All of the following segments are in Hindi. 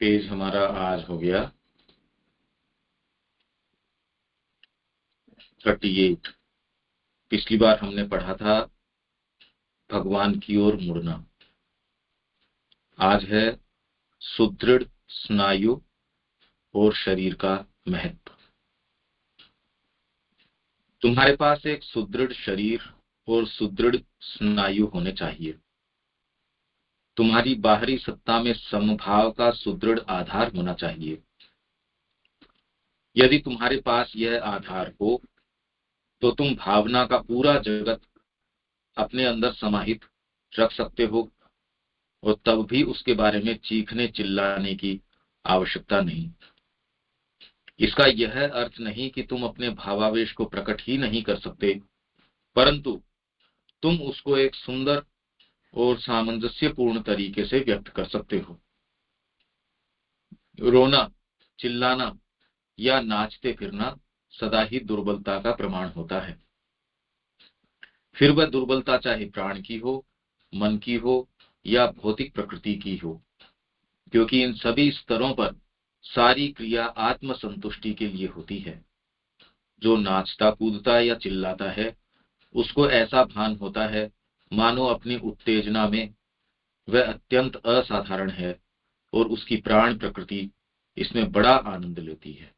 पेज हमारा आज हो गया 38। पिछली बार हमने पढ़ा था भगवान की ओर मुड़ना। आज है सुदृढ़ स्नायु और शरीर का महत्व। तुम्हारे पास एक सुदृढ़ शरीर और सुदृढ़ स्नायु होने चाहिए। तुम्हारी बाहरी सत्ता में समभाव का सुदृढ़ आधार होना चाहिए। यदि तुम्हारे पास यह आधार हो तो तुम भावना का पूरा जगत अपने अंदर समाहित रख सकते हो और तब भी उसके बारे में चीखने चिल्लाने की आवश्यकता नहीं। इसका यह अर्थ नहीं कि तुम अपने भावावेश को प्रकट ही नहीं कर सकते, परंतु तुम उसको एक सुंदर और सामंजस्यपूर्ण तरीके से व्यक्त कर सकते हो। रोना, चिल्लाना या नाचते फिरना सदा ही दुर्बलता का प्रमाण होता है। फिर वह दुर्बलता चाहे प्राण की हो, मन की हो या भौतिक प्रकृति की हो, क्योंकि इन सभी स्तरों पर सारी क्रिया आत्म संतुष्टि के लिए होती है। जो नाचता कूदता या चिल्लाता है उसको ऐसा भान होता है मानो अपनी उत्तेजना में वह अत्यंत असाधारण है और उसकी प्राण प्रकृति इसमें बड़ा आनंद लेती है।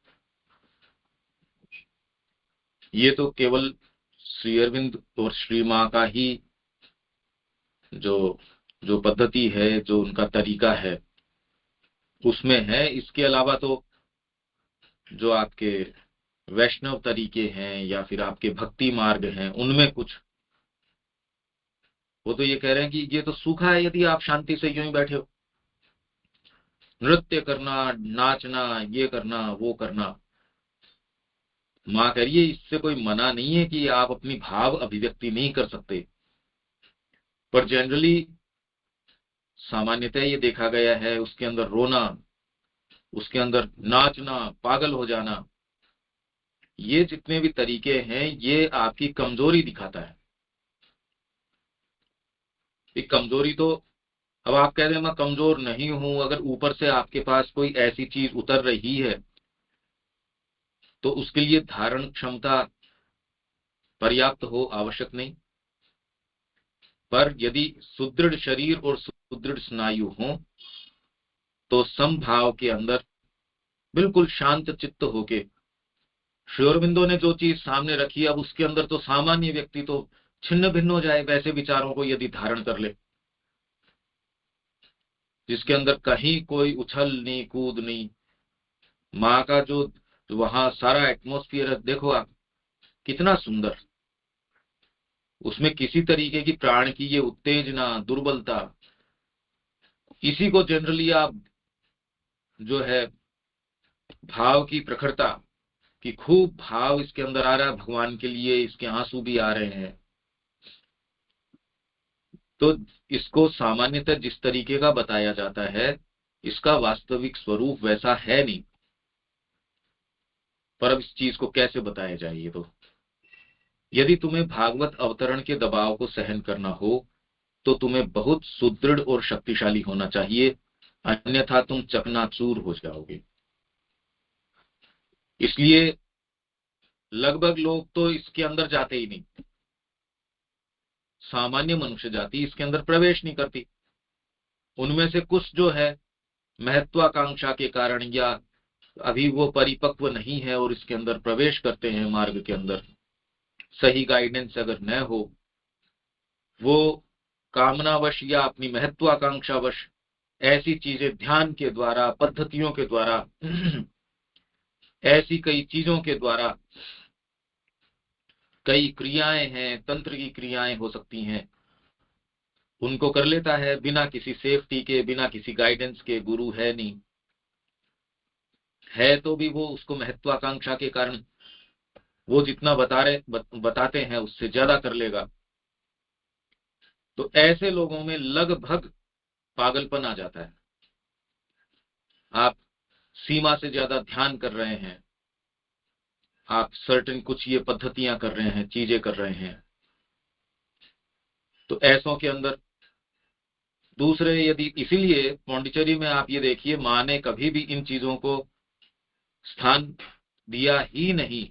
ये तो केवल श्री अरविंद और श्री मां का ही जो जो पद्धति है, जो उनका तरीका है उसमें है। इसके अलावा तो जो आपके वैष्णव तरीके हैं या फिर आपके भक्ति मार्ग हैं उनमें कुछ वो तो ये कह रहे हैं कि ये तो सूखा है यदि आप शांति से यूं ही बैठे हो। नृत्य करना, नाचना, ये करना, वो करना, मां कह रही है इससे कोई मना नहीं है कि आप अपनी भाव अभिव्यक्ति नहीं कर सकते, पर जनरली सामान्यतः ये देखा गया है उसके अंदर रोना, उसके अंदर नाचना, पागल हो जाना, ये जितने भी तरीके हैं ये आपकी कमजोरी दिखाता है। ये कमजोरी तो अब आप कह रहे हैं मैं कमजोर नहीं हूं, अगर ऊपर से आपके पास कोई ऐसी चीज उतर रही है तो उसके लिए धारण क्षमता पर्याप्त हो आवश्यक नहीं। पर यदि सुदृढ़ शरीर और सुदृढ़ स्नायु हो तो समभाव के अंदर बिल्कुल शांत चित्त होके श्री अरविंदो ने जो चीज सामने रखी अब उसके अंदर तो सामान्य व्यक्ति तो छिन्न भिन्न हो जाए वैसे विचारों को यदि धारण कर ले, जिसके अंदर कहीं कोई उछल नहीं कूद नहीं। माँ का जो वहां सारा एटमोस्फियर है देखो आप, कितना सुंदर। उसमें किसी तरीके की प्राण की ये उत्तेजना, दुर्बलता, इसी को जनरली आप जो है भाव की प्रखरता, कि खूब भाव इसके अंदर आ रहा है भगवान के लिए, इसके आंसू भी आ रहे हैं, तो इसको सामान्यतः जिस तरीके का बताया जाता है इसका वास्तविक स्वरूप वैसा है नहीं। पर अब इस चीज को कैसे बताया जाए? ये तो यदि तुम्हें भागवत अवतरण के दबाव को सहन करना हो तो तुम्हें बहुत सुदृढ़ और शक्तिशाली होना चाहिए, अन्यथा तुम चकनाचूर हो जाओगे। इसलिए लगभग लोग तो इसके अंदर जाते ही नहीं, सामान्य मनुष्य जाति इसके अंदर प्रवेश नहीं करती। उनमें से कुछ जो है महत्वाकांक्षा के कारण या अभी वो परिपक्व नहीं है और इसके अंदर प्रवेश करते हैं मार्ग के अंदर, सही गाइडेंस अगर न हो, वो कामनावश या अपनी महत्वाकांक्षावश ऐसी चीजें ध्यान के द्वारा, पद्धतियों के द्वारा ऐसी कई चीजों के द्वारा, कई क्रियाएं हैं, तंत्र की क्रियाएं हो सकती हैं, उनको कर लेता है बिना किसी सेफ्टी के, बिना किसी गाइडेंस के। गुरु है नहीं, है तो भी वो उसको महत्वाकांक्षा के कारण वो जितना बताते हैं उससे ज्यादा कर लेगा। तो ऐसे लोगों में लगभग पागलपन आ जाता है। आप सीमा से ज्यादा ध्यान कर रहे हैं, आप सर्टेन कुछ ये पद्धतियां कर रहे हैं, चीजें कर रहे हैं, तो ऐसों के अंदर दूसरे यदि, इसीलिए पौंडीचेरी में आप ये देखिए, माँ ने कभी भी इन चीजों को स्थान दिया ही नहीं।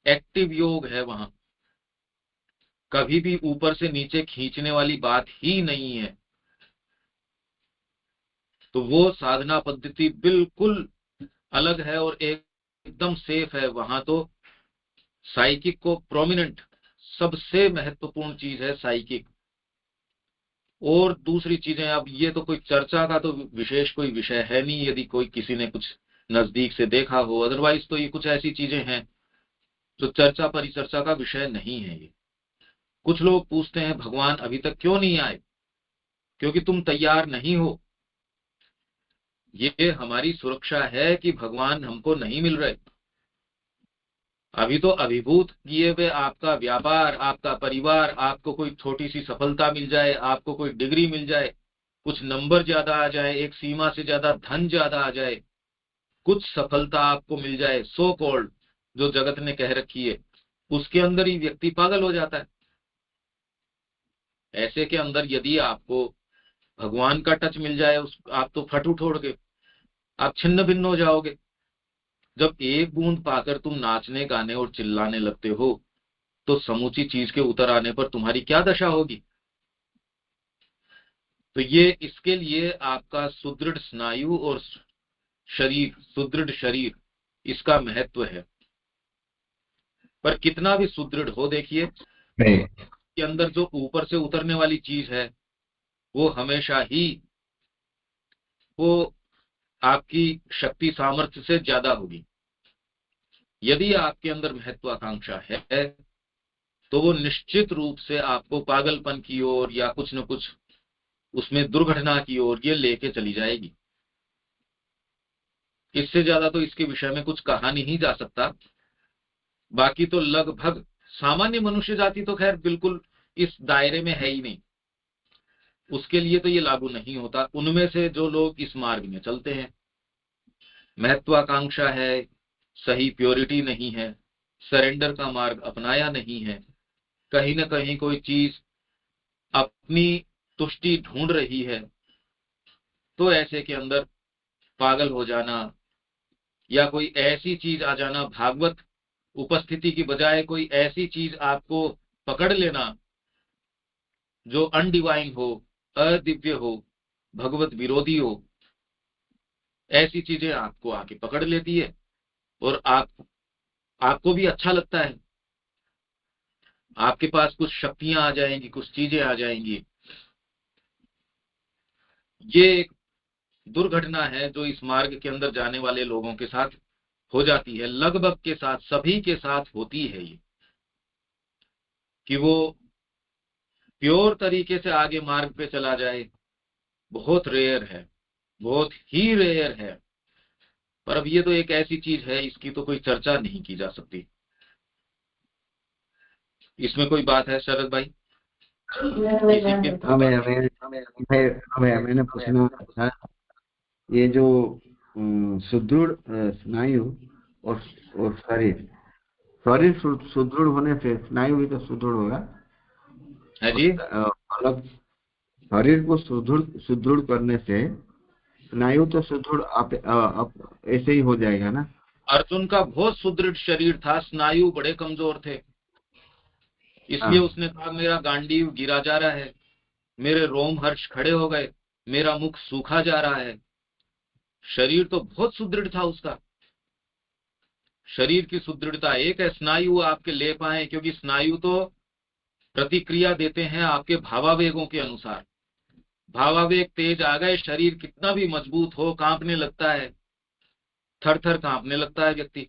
एक्टिव योग है वहां, कभी भी ऊपर से नीचे खींचने वाली बात ही नहीं है। तो वो साधना पद्धति बिल्कुल अलग है और एकदम सेफ है वहां। तो साइकिक को प्रोमिनेंट, सबसे महत्वपूर्ण चीज है साइकिक। और दूसरी चीजें, अब ये तो कोई चर्चा का तो विशेष कोई विषय है नहीं, यदि कोई किसी ने कुछ नजदीक से देखा हो, अदरवाइज तो ये कुछ ऐसी चीजें हैं जो चर्चा परिचर्चा का विषय नहीं है। ये कुछ लोग पूछते हैं भगवान अभी तक क्यों नहीं आए, क्योंकि तुम तैयार नहीं हो। ये हमारी सुरक्षा है कि भगवान हमको नहीं मिल रहे। अभी तो अभिभूत किए हुए आपका व्यापार, आपका परिवार, आपको कोई छोटी सी सफलता मिल जाए, आपको कोई डिग्री मिल जाए, कुछ नंबर ज्यादा आ जाए, एक सीमा से ज्यादा धन ज्यादा आ जाए, कुछ सफलता आपको मिल जाए सो कॉल्ड, जो जगत ने कह रखी है, उसके अंदर ही व्यक्ति पागल हो जाता है। ऐसे के अंदर यदि आपको भगवान का टच मिल जाए, उस आप तो फट उठोगे, आप छिन्न भिन्न हो जाओगे। जब एक बूंद पाकर तुम नाचने गाने और चिल्लाने लगते हो, तो समूची चीज के उतर आने पर तुम्हारी क्या दशा होगी। तो ये इसके लिए आपका सुदृढ़ स्नायु और शरीर, सुदृढ़ शरीर, इसका महत्व है। पर कितना भी सुदृढ़ हो, देखिए नहीं। के अंदर जो ऊपर से उतरने वाली चीज है, वो हमेशा ही वो आपकी शक्ति सामर्थ्य से ज्यादा होगी। यदि आपके अंदर महत्वाकांक्षा है, तो वो निश्चित रूप से आपको पागलपन की ओर या कुछ न कुछ उसमें दुर्घटना की ओर ये लेके चली जाएगी। इससे ज्यादा तो इसके विषय में कुछ कहा नहीं जा सकता। बाकी तो लगभग सामान्य मनुष्य जाति तो खैर बिल्कुल इस दायरे में है ही नहीं, उसके लिए तो ये लागू नहीं होता। उनमें से जो लोग इस मार्ग में चलते हैं, महत्वाकांक्षा है, सही प्योरिटी नहीं है, सरेंडर का मार्ग अपनाया नहीं है, कहीं ना कहीं कोई चीज अपनी तुष्टि ढूंढ रही है, तो ऐसे के अंदर पागल हो जाना या कोई ऐसी चीज आ जाना, भागवत उपस्थिति की बजाय कोई ऐसी चीज आपको पकड़ लेना जो अनडिवाइन हो, अदिव्य हो, भगवत विरोधी हो, ऐसी चीजें आपको आके पकड़ लेती है और आपको भी अच्छा लगता है। आपके पास कुछ शक्तियां आ जाएंगी, कुछ चीजें आ जाएंगी। ये एक दुर्घटना है जो इस मार्ग के अंदर जाने वाले लोगों के साथ हो जाती है, लगभग के साथ, सभी के साथ होती है ये, कि वो प्योर तरीके से आगे मार्ग पे चला जाए। बहुत रेयर है, बहुत ही रेयर है। पर अब ये तो एक ऐसी चीज है, इसकी तो कोई चर्चा नहीं की जा सकती। इसमें कोई बात है शरद भाई? इसी के हमें हमें हमें हमें मैंने पूछना था, ये जो सुदृढ़ स्नायु और शरीर, सुदृढ़ होने से स्नायु भी तो सुदृढ़ होगा। है और जी। अलग, शरीर को सुदृढ़ सुदृढ़ करने से स्नायु तो सुदृढ़ आप ऐसे ही हो जाएगा ना। अर्जुन का बहुत सुदृढ़ शरीर था, स्नायु बड़े कमजोर थे, इसलिए हाँ। उसने कहा मेरा गांडीव गिरा जा रहा है, मेरे रोम हर्ष खड़े हो गए, मेरा मुख सूखा जा रहा है। शरीर तो बहुत सुदृढ़ था उसका। शरीर की सुदृढ़ता एक है, स्नायु आपके ले पाए, क्योंकि स्नायु तो प्रतिक्रिया देते हैं आपके भावावेगों के अनुसार। भावावेग तेज आ गए, शरीर कितना भी मजबूत हो कांपने लगता है, थर थर कांपने लगता है व्यक्ति।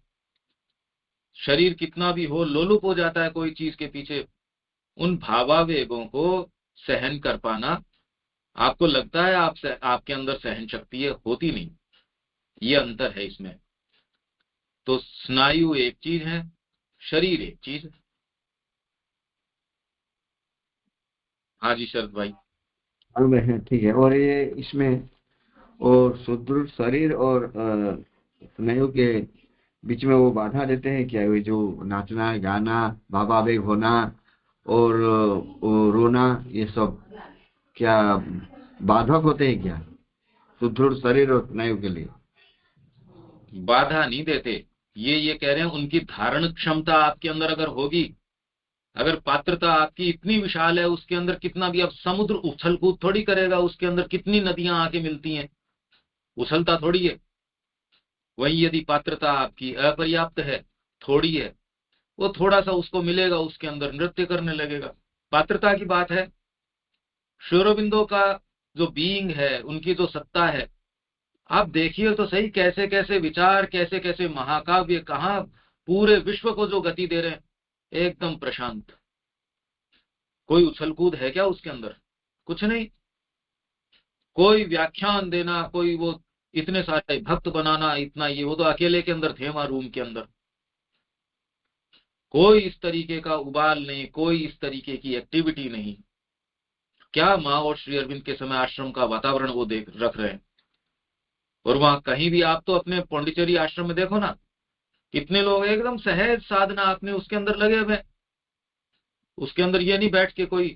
शरीर कितना भी हो, लोलुप हो जाता है कोई चीज के पीछे। उन भावावेगों को सहन कर पाना, आपको लगता है आपके अंदर सहन शक्ति है, होती नहीं। ये अंतर है इसमें। तो स्नायु एक चीज है, शरीर एक चीज है। हाँ जी शरद भाई। में है, ठीक है। और ये इसमें और सुदृढ़ शरीर और स्नायु के बीच में वो बाधा देते हैं क्या, ये जो नाचना गाना भावावेग होना और रोना, ये सब क्या बाधक होते हैं क्या सुदृढ़ शरीर और स्नायु के लिए? बाधा नहीं देते। ये कह रहे हैं उनकी धारण क्षमता आपके अंदर अगर होगी, अगर पात्रता आपकी इतनी विशाल है, उसके अंदर कितना भी, अब समुद्र उछल कूद थोड़ी करेगा, उसके अंदर कितनी नदियां आके मिलती हैं, उछलता थोड़ी है। वही यदि पात्रता आपकी अपर्याप्त है, थोड़ी है, वो थोड़ा सा उसको मिलेगा, उसके अंदर नृत्य करने लगेगा। पात्रता की बात है। श्योरबिंदो का जो बीइंग है, उनकी जो सत्ता है, आप देखिए तो सही, कैसे कैसे विचार, कैसे कैसे महाकाव्य, कहाँ पूरे विश्व को जो गति दे रहे हैं, एकदम प्रशांत। कोई उछल कूद है क्या उसके अंदर? कुछ नहीं। कोई व्याख्यान देना, कोई वो इतने सारे भक्त बनाना, इतना ये, वो तो अकेले के अंदर थे वहां रूम के अंदर। कोई इस तरीके का उबाल नहीं, कोई इस तरीके की एक्टिविटी नहीं। क्या माँ और श्री अरविंद के समय आश्रम का वातावरण वो देख रख रहे हैं। और वहां कहीं भी आप तो अपने पौंडीचेरी आश्रम में देखो ना, कितने लोग एकदम सहज साधना अपने उसके अंदर लगे हुए हैं। उसके अंदर ये नहीं बैठ के कोई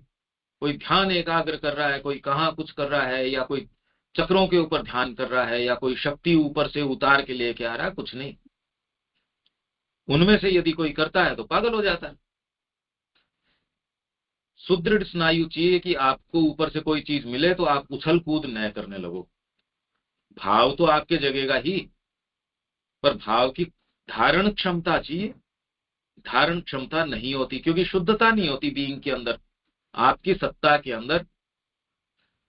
कोई ध्यान एकाग्र कर रहा है, कोई कहाँ कुछ कर रहा है, या कोई चक्रों के ऊपर ध्यान कर रहा है, या कोई शक्ति ऊपर से उतार के लेके आ रहा है, कुछ नहीं। उनमें से यदि कोई करता है तो पागल हो जाता है। सुदृढ़ स्नायु चाहिए कि आपको ऊपर से कोई चीज मिले तो आप उछल कूद न करने लगो। भाव तो आपके जगेगा ही, पर भाव की धारण क्षमता चाहिए। धारण क्षमता नहीं होती क्योंकि शुद्धता नहीं होती बीइंग के अंदर, आपकी सत्ता के अंदर।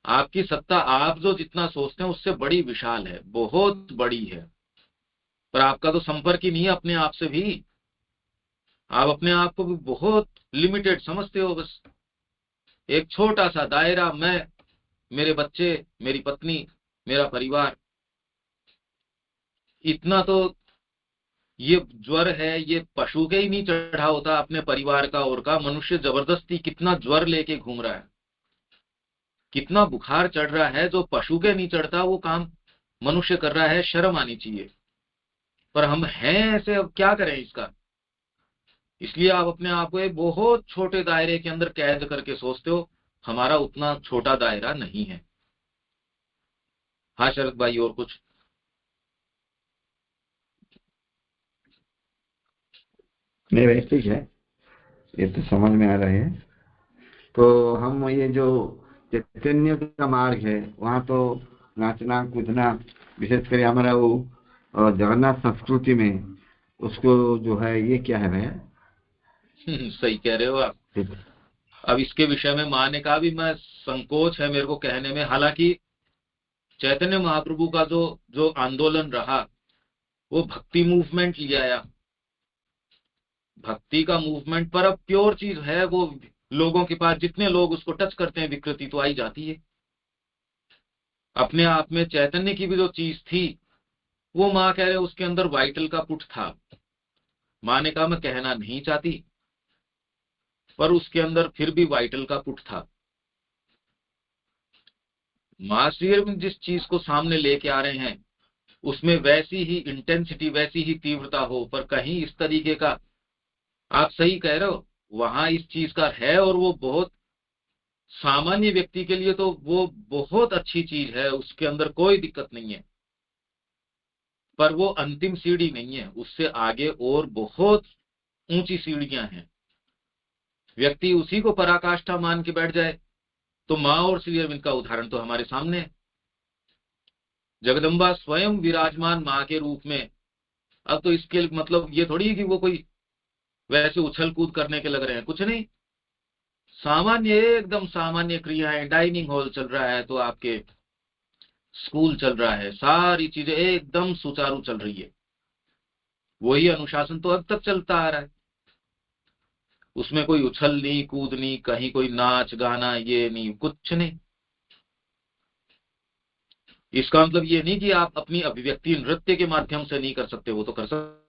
आपकी सत्ता आप जो जितना सोचते हैं उससे बड़ी विशाल है, बहुत बड़ी है। पर आपका तो संपर्क ही नहीं है अपने आप से भी। आप अपने आप को भी बहुत लिमिटेड समझते हो। बस एक छोटा सा दायरा, मैं, मेरे बच्चे, मेरी पत्नी, मेरा परिवार, इतना तो। ये ज्वर है, ये पशु के ही नहीं चढ़ा होता अपने परिवार का और का। मनुष्य जबरदस्ती कितना ज्वर लेके घूम रहा है, कितना बुखार चढ़ रहा है, जो पशु के नहीं चढ़ता वो काम मनुष्य कर रहा है। शर्म आनी चाहिए। पर हम हैं ऐसे, अब क्या करें इसका। इसलिए आप अपने आप को एक बहुत छोटे दायरे के अंदर कैद करके सोचते हो। हमारा उतना छोटा दायरा नहीं है। हाँ शरद भाई, और कुछ? नहीं वैसे ही है, ये तो समझ में आ रहा है। तो हम ये जो चैतन्य का मार्ग है वहाँ तो नाचना कूदना, विशेष कर हमारा वो जगन्नाथ संस्कृति में उसको जो है ये क्या है भैया? सही कह रहे हो आप। अब इसके विषय में माँ ने कहा भी, मैं संकोच है मेरे को कहने में। हालांकि चैतन्य महाप्रभु का जो जो आंदोलन रहा, वो भक्ति मूवमेंट ले आया। भक्ति का मूवमेंट, पर अब प्योर चीज है वो। लोगों के पास जितने लोग उसको टच करते हैं, विकृति तो आई जाती है। अपने आप में चैतन्य की भी जो चीज थी, वो माँ कह रहे उसके अंदर वाइटल का पुट था। माँ ने कहा मैं कहना नहीं चाहती, पर उसके अंदर फिर भी वाइटल का पुट था। माँ श्री अरविंद जिस चीज को सामने लेके आ रहे हैं, उसमें वैसी ही इंटेंसिटी, वैसी ही तीव्रता हो, पर कहीं इस तरीके का, आप सही कह रहे हो, वहां इस चीज का है। और वो बहुत सामान्य व्यक्ति के लिए तो वो बहुत अच्छी चीज है, उसके अंदर कोई दिक्कत नहीं है। पर वो अंतिम सीढ़ी नहीं है, उससे आगे और बहुत ऊंची सीढ़ियां हैं। व्यक्ति उसी को पराकाष्ठा मान के बैठ जाए, तो माँ और श्री अरविंद का उदाहरण तो हमारे सामने है। जगदम्बा स्वयं विराजमान माँ के रूप में। अब तो इसके मतलब ये थोड़ी है कि वो कोई वैसे उछल कूद करने के लग रहे हैं, कुछ नहीं। सामान्य, एकदम सामान्य क्रियाएं, डाइनिंग हॉल चल रहा है तो आपके स्कूल चल रहा है, सारी चीजें एकदम सुचारू चल रही है। वही अनुशासन तो अब तक चलता आ रहा है। उसमें कोई उछल नहीं, कूद नहीं, कहीं कोई नाच गाना ये नहीं, कुछ नहीं। इसका मतलब ये नहीं कि आप अपनी अभिव्यक्ति नृत्य के माध्यम से नहीं कर सकते, वो तो कर सकते।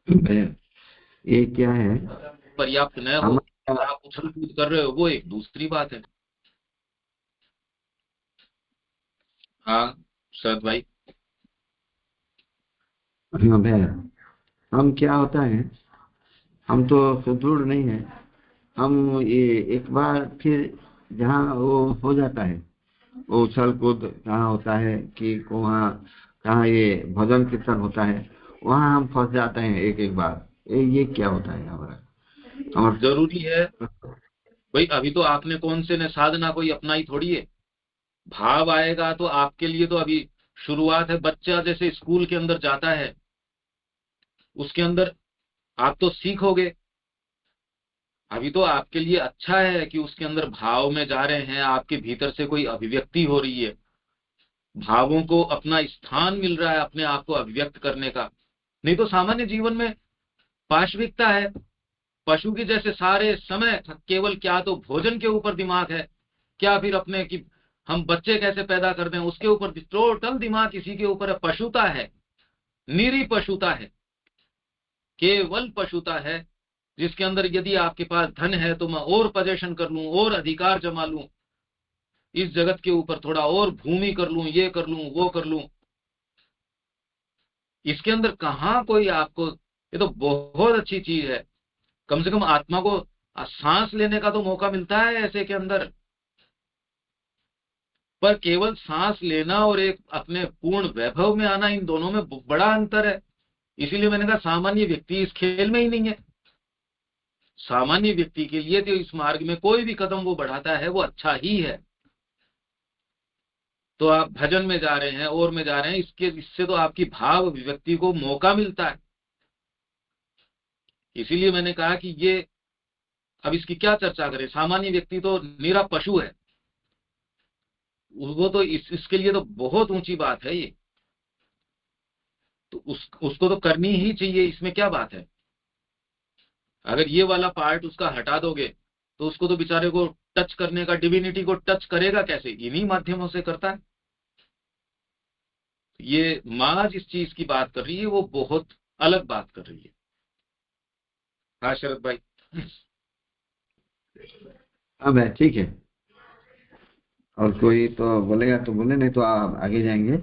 भैया ये क्या है? पर्याप्त न हो, हम आप उछल कूद कर रहे हो, वो एक दूसरी बात है। हाँ शरद भाई। हाँ भैया, हम क्या होता है हम तो सुदृढ़ नहीं है। हम ये एक बार फिर जहाँ वो हो जाता है, वो उछल कूद कहाँ होता है कि वहाँ कहाँ ये भजन कीर्तन होता है, वहाँ हम फंस जाते हैं एक एक बार। ये क्या होता है हमारा हमारा जरूरी है भाई, अभी तो आपने कौन से ने साधना कोई अपनाई थोड़ी है। भाव आएगा तो आपके लिए तो अभी शुरुआत है। बच्चा जैसे स्कूल के अंदर जाता है, उसके अंदर आप तो सीखोगे। अभी तो आपके लिए अच्छा है कि उसके अंदर भाव में जा रहे हैं, आपके भीतर से कोई अभिव्यक्ति हो रही है, भावों को अपना स्थान मिल रहा है अपने आप को अभिव्यक्त करने का। नहीं तो सामान्य जीवन में पाशविकता है, पशु की जैसे सारे समय केवल क्या तो भोजन के ऊपर दिमाग है, क्या फिर अपने कि हम बच्चे कैसे पैदा कर दें उसके ऊपर टोटल दिमाग इसी के ऊपर है। पशुता है, निरी पशुता है, केवल पशुता है, जिसके अंदर यदि आपके पास धन है तो मैं और पोजेशन कर लूं और अधिकार जमा लूं, इस जगत के ऊपर थोड़ा और भूमि कर लूं, ये कर लूं वो कर लूं। इसके अंदर कहाँ कोई आपको, ये तो बहुत अच्छी चीज है। कम से कम आत्मा को सांस लेने का तो मौका मिलता है ऐसे के अंदर। पर केवल सांस लेना और एक अपने पूर्ण वैभव में आना, इन दोनों में बड़ा अंतर है। इसीलिए मैंने कहा सामान्य व्यक्ति इस खेल में ही नहीं है। सामान्य व्यक्ति के लिए तो इस मार्ग में कोई भी कदम वो बढ़ाता है वो अच्छा ही है। तो आप भजन में जा रहे हैं और में जा रहे हैं, इससे तो आपकी भाव अभिव्यक्ति को मौका मिलता है। इसीलिए मैंने कहा कि ये, अब इसकी क्या चर्चा करें, सामान्य व्यक्ति तो निरा पशु है। वो तो इसके लिए तो बहुत ऊंची बात है ये। तो उसको तो करनी ही चाहिए, इसमें क्या बात है। अगर ये वाला पार्ट उसका हटा दोगे तो उसको तो बेचारे को टच करने का, डिविनिटी को टच करेगा कैसे, इन्हीं माध्यमों से करता है। ये माँ जिस चीज की बात कर रही है वो बहुत अलग बात कर रही है। हाँ शरद भाई। अब है ठीक है। और कोई तो बोलेगा तो बोले, नहीं तो आप आगे जाएंगे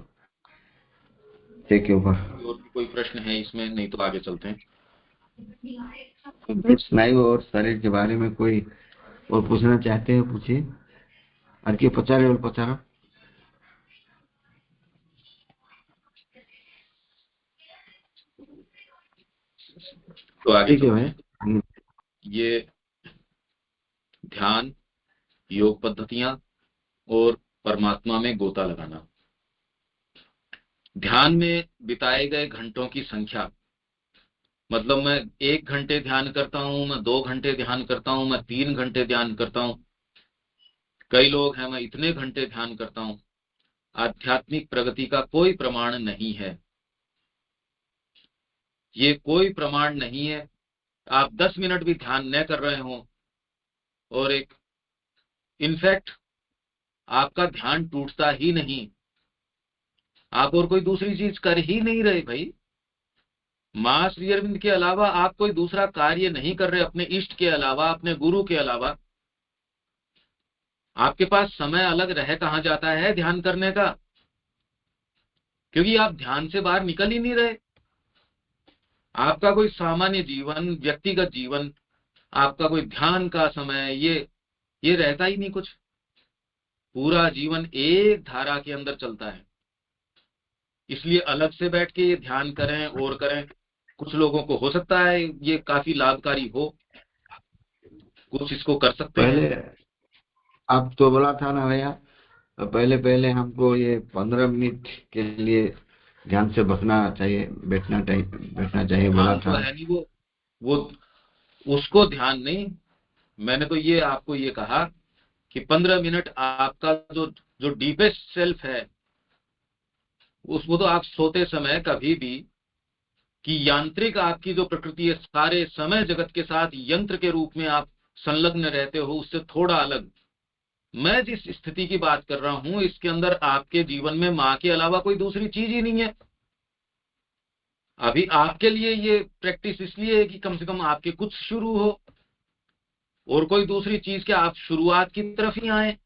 ठीक के ऊपर। और भी कोई प्रश्न है इसमें, नहीं तो आगे चलते हैं। स्नायु और शरीर के बारे में कोई और पूछना चाहते हैं पूछिए। और के पचारे और पचारा। तो आगे ठीक है चलते भाई। हैं। ये ध्यान, योग पद्धतियां और परमात्मा में गोता लगाना। ध्यान में बिताए गए घंटों की संख्या, मतलब मैं 1 घंटे ध्यान करता हूं, मैं 2 घंटे ध्यान करता हूं, मैं 3 घंटे ध्यान करता हूं। कई लोग हैं मैं इतने घंटे ध्यान करता हूं। आध्यात्मिक प्रगति का कोई प्रमाण नहीं है। ये कोई प्रमाण नहीं है। आप 10 मिनट भी ध्यान न कर रहे हो और एक, इनफैक्ट आपका ध्यान टूटता ही नहीं, आप और कोई दूसरी चीज कर ही नहीं रहे भाई। मां श्री अरविंद के अलावा आप कोई दूसरा कार्य नहीं कर रहे, अपने इष्ट के अलावा, अपने गुरु के अलावा। आपके पास समय अलग रह कहां जाता है ध्यान करने का, क्योंकि आप ध्यान से बाहर निकल ही नहीं रहे। आपका कोई सामान्य जीवन, व्यक्तिगत जीवन, आपका कोई ध्यान का समय, ये रहता ही नहीं कुछ। पूरा जीवन एक धारा के अंदर चलता है। इसलिए अलग से बैठ के ये ध्यान करें और करें, कुछ लोगों को हो सकता है ये काफी लाभकारी हो, कुछ इसको कर सकते हैं। पहले आप तो बोला था ना भैया, पहले पहले हमको ये 15 मिनट के लिए ध्यान से बसना चाहिए, बैठना चाहिए बोला ध्यान तो था। है नहीं वो उसको ध्यान नहीं। मैंने तो ये आपको ये कहा कि 15 मिनट आपका जो जो डीपेस्ट सेल्फ है, उसको तो आप सोते समय कभी भी, कि यांत्रिक आपकी जो प्रकृति है सारे समय जगत के साथ यंत्र के रूप में आप संलग्न रहते हो, उससे थोड़ा अलग। मैं जिस स्थिति की बात कर रहा हूं इसके अंदर आपके जीवन में मां के अलावा कोई दूसरी चीज ही नहीं है। अभी आपके लिए ये प्रैक्टिस इसलिए है कि कम से कम आपके कुछ शुरू हो, और कोई दूसरी चीज के आप शुरुआत की तरफ ही आए,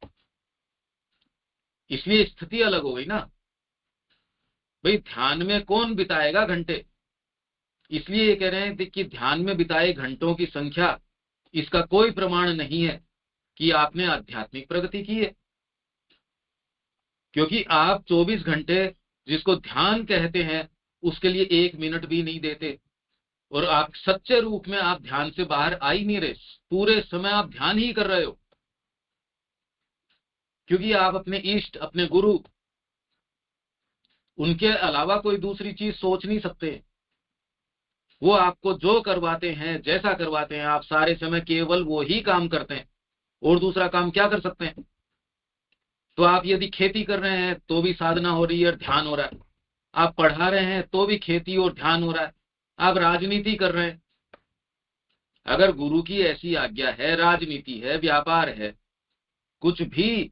इसलिए स्थिति अलग हो गई ना। भाई ध्यान में कौन बिताएगा घंटे, इसलिए ये कह रहे हैं कि ध्यान में बिताए घंटों की संख्या, इसका कोई प्रमाण नहीं है कि आपने आध्यात्मिक प्रगति की है। क्योंकि आप 24 घंटे जिसको ध्यान कहते हैं उसके लिए 1 मिनट भी नहीं देते, और आप सच्चे रूप में आप ध्यान से बाहर आ ही नहीं रहे। पूरे समय आप ध्यान ही कर रहे हो, क्योंकि आप अपने इष्ट, अपने गुरु, उनके अलावा कोई दूसरी चीज सोच नहीं सकते। वो आपको जो करवाते हैं, जैसा करवाते हैं, आप सारे समय केवल वो ही काम करते हैं, और दूसरा काम क्या कर सकते हैं। तो आप यदि खेती कर रहे हैं तो भी साधना हो रही है और ध्यान हो रहा है, आप पढ़ा रहे हैं तो भी खेती और ध्यान हो रहा है, आप राजनीति कर रहे हैं, अगर गुरु की ऐसी आज्ञा है, राजनीति है, व्यापार है, कुछ भी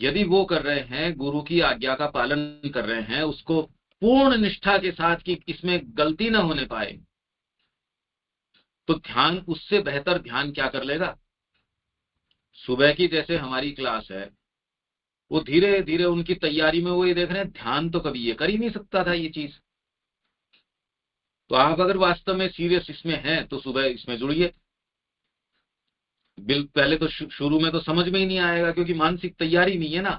यदि वो कर रहे हैं, गुरु की आज्ञा का पालन कर रहे हैं, उसको पूर्ण निष्ठा के साथ कि इसमें गलती ना होने पाए, तो ध्यान उससे बेहतर ध्यान क्या कर लेगा। सुबह की जैसे हमारी क्लास है, वो धीरे धीरे उनकी तैयारी में वो ये देख रहे हैं, ध्यान तो कभी ये कर ही नहीं सकता था ये चीज। तो आप अगर वास्तव में सीरियस इसमें हैं तो सुबह इसमें जुड़िए। पहले तो शुरू में तो समझ में ही नहीं आएगा, क्योंकि मानसिक तैयारी नहीं है ना।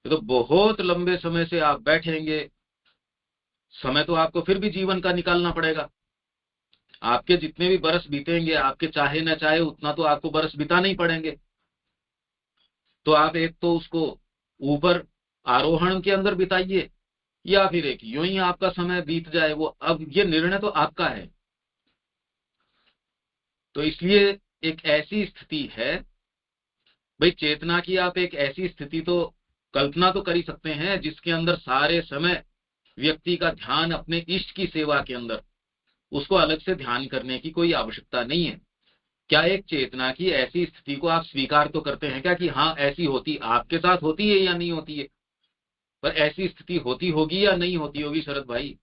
तो बहुत लंबे समय से आप बैठेंगे, समय तो आपको फिर भी जीवन का निकालना पड़ेगा। आपके जितने भी बरस बीतेंगे, आपके चाहे न चाहे उतना तो आपको बरस बिताने ही पड़ेंगे। तो आप एक तो उसको ऊपर आरोहण के अंदर बिताइए, या फिर एक यूं ही आपका समय बीत जाए, वो अब ये निर्णय तो आपका है। तो इसलिए एक ऐसी स्थिति है, भाई चेतना की आप एक ऐसी स्थिति तो कल्पना तो कर ही सकते हैं जिसके अंदर सारे समय व्यक्ति का ध्यान अपने इष्ट की सेवा के अंदर, उसको अलग से ध्यान करने की कोई आवश्यकता नहीं है। क्या एक चेतना की ऐसी स्थिति को आप स्वीकार तो करते हैं क्या कि हाँ ऐसी होती, आपके साथ होती है या नहीं होती है, पर ऐसी स्थिति होती होगी या नहीं होती होगी शरद भाई।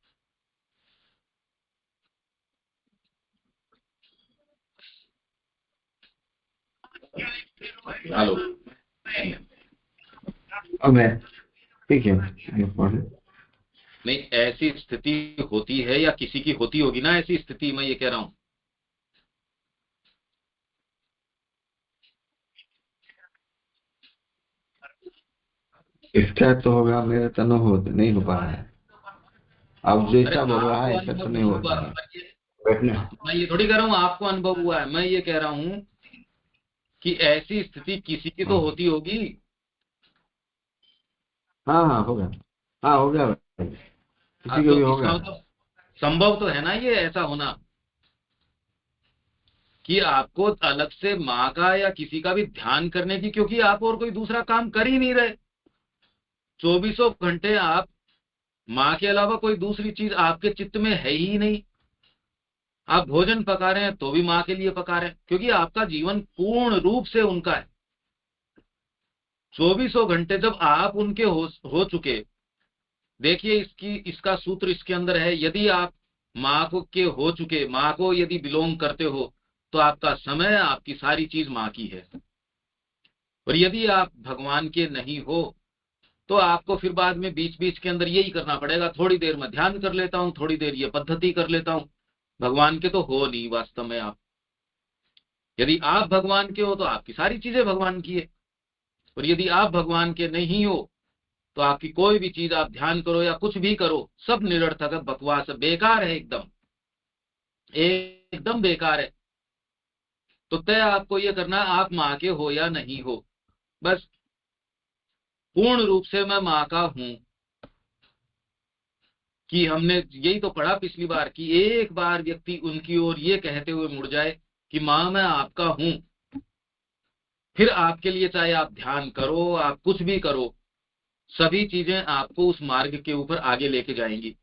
हेलो। अब है, ठीक है, आप पढ़ें। नहीं, ऐसी स्थिति होती है या किसी की होती होगी ना ऐसी स्थिति, मैं ये कह रहा हूं। इसका तो होगा, मेरे तो नहीं हो पा रहा है। अब अरे जैसा बोल रहा आपको है ऐसा तो अनुभव नहीं नहीं हो हुआ, पा रहा है बैठने। मैं ये थोड़ी कह रहा हूँ आपको अनुभव हुआ है, मैं ये कह रहा हूँ कि ऐसी स्थिति किसी की तो हाँ होती होगी। हाँ हाँ, होगा। हाँ होगा भाई, हाँ, किसी को तो भी इसका होगा। मतलब संभव तो है ना ये ऐसा होना, कि आपको अलग से माँ का या किसी का भी ध्यान करने की, क्योंकि आप और कोई दूसरा काम कर ही नहीं रहे। 24 घंटे आप माँ के अलावा कोई दूसरी चीज आपके चित्त में है ही नहीं। आप भोजन पका रहे हैं तो भी माँ के लिए पका रहे हैं, क्योंकि आपका जीवन पूर्ण रूप से उनका है। 24 घंटे जब आप उनके हो चुके, देखिए इसका सूत्र इसके अंदर है, यदि आप माँ को के हो चुके, माँ को यदि बिलोंग करते हो, तो आपका समय, आपकी सारी चीज माँ की है। और यदि आप भगवान के नहीं हो, तो आपको फिर बाद में बीच बीच के अंदर यही करना पड़ेगा, थोड़ी देर में ध्यान कर लेता हूँ, थोड़ी देर ये पद्धति कर लेता हूँ। भगवान के तो हो नहीं वास्तव में आप। यदि आप भगवान के हो तो आपकी सारी चीजें भगवान की है, और यदि आप भगवान के नहीं हो तो आपकी कोई भी चीज, आप ध्यान करो या कुछ भी करो, सब निरर्थक है, बकवास है, बेकार है, एकदम एकदम बेकार है। तो तय आपको ये करना, आप माँ के हो या नहीं हो, बस पूर्ण रूप से मैं माँ का हूं। कि हमने यही तो पढ़ा पिछली बार कि एक बार व्यक्ति उनकी ओर ये कहते हुए मुड़ जाए कि माँ मैं आपका हूं, फिर आपके लिए चाहे आप ध्यान करो, आप कुछ भी करो, सभी चीजें आपको उस मार्ग के ऊपर आगे लेके जाएंगी।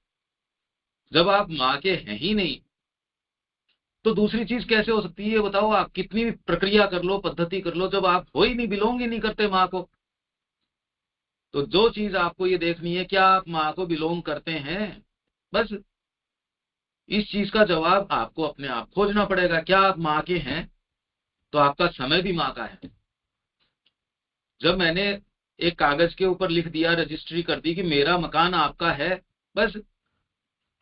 जब आप माँ के हैं ही नहीं, तो दूसरी चीज कैसे हो सकती है ये बताओ। आप कितनी भी प्रक्रिया कर लो, पद्धति कर लो, जब आप हो ही नहीं, बिलोंग ही नहीं करते माँ को, तो जो चीज आपको ये देखनी है, क्या आप माँ को बिलोंग करते हैं, बस इस चीज का जवाब आपको अपने आप खोजना पड़ेगा। क्या आप माँ के हैं, तो आपका समय भी माँ का है। जब मैंने एक कागज के ऊपर लिख दिया, रजिस्ट्री कर दी कि मेरा मकान आपका है, बस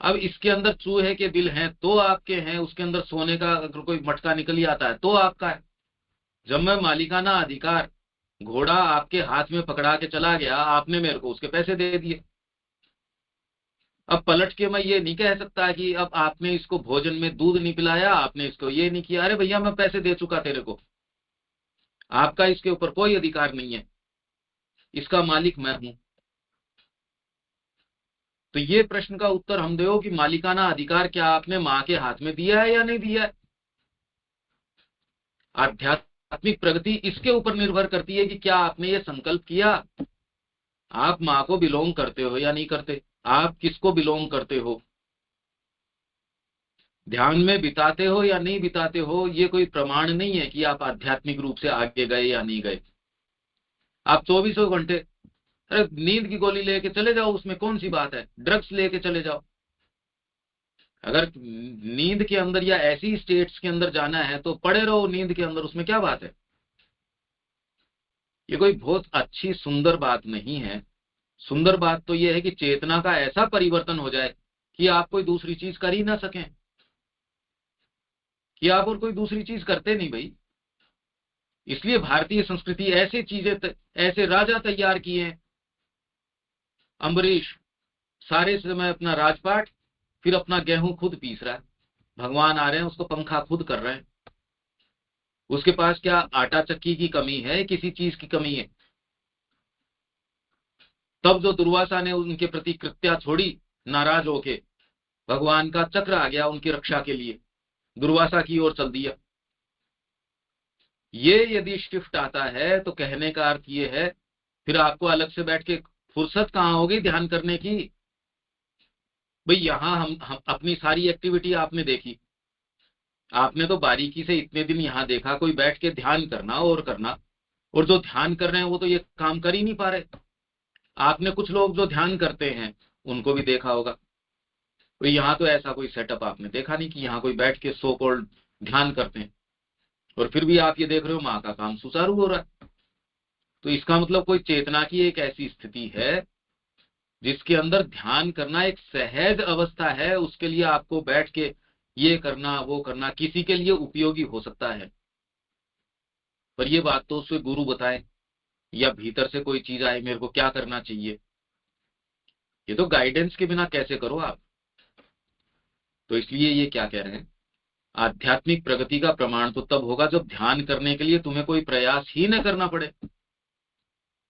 अब इसके अंदर चूहे के दिल हैं तो आपके हैं, उसके अंदर सोने का अगर कोई मटका निकल ही आता है तो आपका है। जब मैं मालिकाना अधिकार घोड़ा आपके हाथ में पकड़ा के चला गया, आपने मेरे को उसके पैसे दे दिए। अब पलट के मैं ये नहीं कह सकता कि अब आपने इसको भोजन में दूध नहीं पिलाया, आपने इसको ये नहीं किया, अरे भैया मैं पैसे दे चुका तेरे को, आपका इसके ऊपर कोई अधिकार नहीं है, इसका मालिक मैं हूं। तो ये प्रश्न का उत्तर हम दो कि मालिकाना अधिकार क्या आपने मां के हाथ में दिया है या नहीं दिया है। आध्यात्मिक प्रगति इसके ऊपर निर्भर करती है कि क्या आपने ये संकल्प किया, आप मां को बिलोंग करते हो या नहीं करते, आप किसको बिलोंग करते हो, ध्यान में बिताते हो या नहीं बिताते हो, ये कोई प्रमाण नहीं है कि आप आध्यात्मिक रूप से आगे गए या नहीं गए। आप 24 घंटे, अरे नींद की गोली लेके चले जाओ, उसमें कौन सी बात है, ड्रग्स लेके चले जाओ। अगर नींद के अंदर या ऐसी स्टेट्स के अंदर जाना है तो पड़े रहो नींद के अंदर, उसमें क्या बात है। ये कोई बहुत अच्छी सुंदर बात नहीं है। सुंदर बात तो यह है कि चेतना का ऐसा परिवर्तन हो जाए कि आप कोई दूसरी चीज कर ही ना सकें, कि आप और कोई दूसरी चीज करते नहीं भाई। इसलिए भारतीय संस्कृति ऐसे चीजें ऐसे राजा तैयार किए हैं। अम्बरीश सारे समय अपना राजपाट, फिर अपना गेहूं खुद पीस रहा है, भगवान आ रहे हैं उसको पंखा खुद कर रहे हैं। उसके पास क्या आटा चक्की की कमी है, किसी चीज की कमी है। तब जो दुर्वासा ने उनके प्रति कृत्या छोड़ी, नाराज होके भगवान का चक्र आ गया उनकी रक्षा के लिए, दुर्वासा की ओर चल दिया। ये यदि शिफ्ट आता है तो कहने का अर्थ ये है, फिर आपको अलग से बैठ के फुर्सत कहां होगी ध्यान करने की। भाई यहां हम अपनी सारी एक्टिविटी आपने देखी, आपने तो बारीकी से इतने दिन यहां देखा, कोई बैठ के ध्यान करना और करना, और जो ध्यान कर रहे हैं वो तो ये काम कर ही नहीं पा रहे। आपने कुछ लोग जो ध्यान करते हैं उनको भी देखा होगा, तो यहाँ तो ऐसा कोई सेटअप आपने देखा नहीं कि यहाँ कोई बैठ के सो कॉल्ड ध्यान करते हैं, और फिर भी आप ये देख रहे हो माँ का काम सुचारू हो रहा है। तो इसका मतलब कोई चेतना की एक ऐसी स्थिति है जिसके अंदर ध्यान करना एक सहज अवस्था है, उसके लिए आपको बैठ के ये करना वो करना किसी के लिए उपयोगी हो सकता है, पर ये बात तो उससे गुरु बताए या भीतर से कोई चीज आए मेरे को क्या करना चाहिए, ये तो गाइडेंस के बिना कैसे करो आप। तो इसलिए ये क्या कह रहे हैं, आध्यात्मिक प्रगति का प्रमाण तो तब होगा जब ध्यान करने के लिए तुम्हें कोई प्रयास ही न करना पड़े,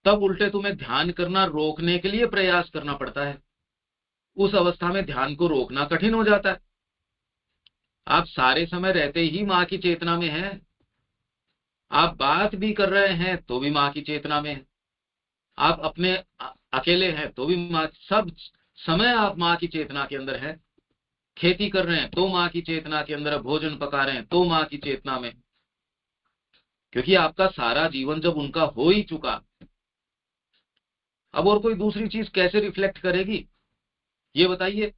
तब उल्टे तुम्हें ध्यान करना रोकने के लिए प्रयास करना पड़ता है। उस अवस्था में ध्यान को रोकना कठिन हो जाता है। आप सारे समय रहते ही माँ की चेतना में हैं, आप बात भी कर रहे हैं तो भी माँ की चेतना में हैं, आप अपने अकेले हैं तो भी माँ, सब समय आप माँ की चेतना के अंदर हैं। खेती कर रहे हैं तो माँ की चेतना के अंदर, भोजन पका रहे हैं तो माँ की चेतना में, क्योंकि आपका सारा जीवन जब उनका हो ही चुका, अब और कोई दूसरी चीज कैसे रिफ्लेक्ट करेगी ये बताइए।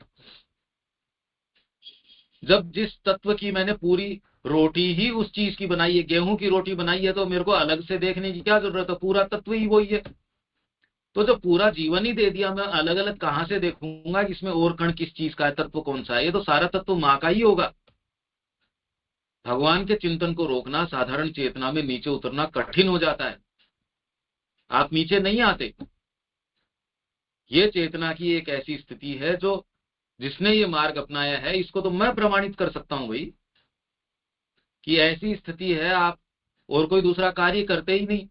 जब जिस तत्व की मैंने पूरी रोटी ही उस चीज की बनाई है, गेहूं की रोटी बनाई है, तो मेरे को अलग से देखने की क्या जरूरत है, पूरा तत्व ही वही है। तो जब पूरा जीवन ही दे दिया, मैं अलग अलग कहां से देखूंगा कि इसमें और कण किस चीज का है, तत्व कौन सा है, ये तो सारा तत्व माँ का ही होगा। भगवान के चिंतन को रोकना, साधारण चेतना में नीचे उतरना कठिन हो जाता है, आप नीचे नहीं आते। ये चेतना की एक ऐसी स्थिति है जो, जिसने ये मार्ग अपनाया है इसको तो मैं प्रमाणित कर सकता हूं भाई, कि ऐसी स्थिति है आप और कोई दूसरा कार्य करते ही नहीं।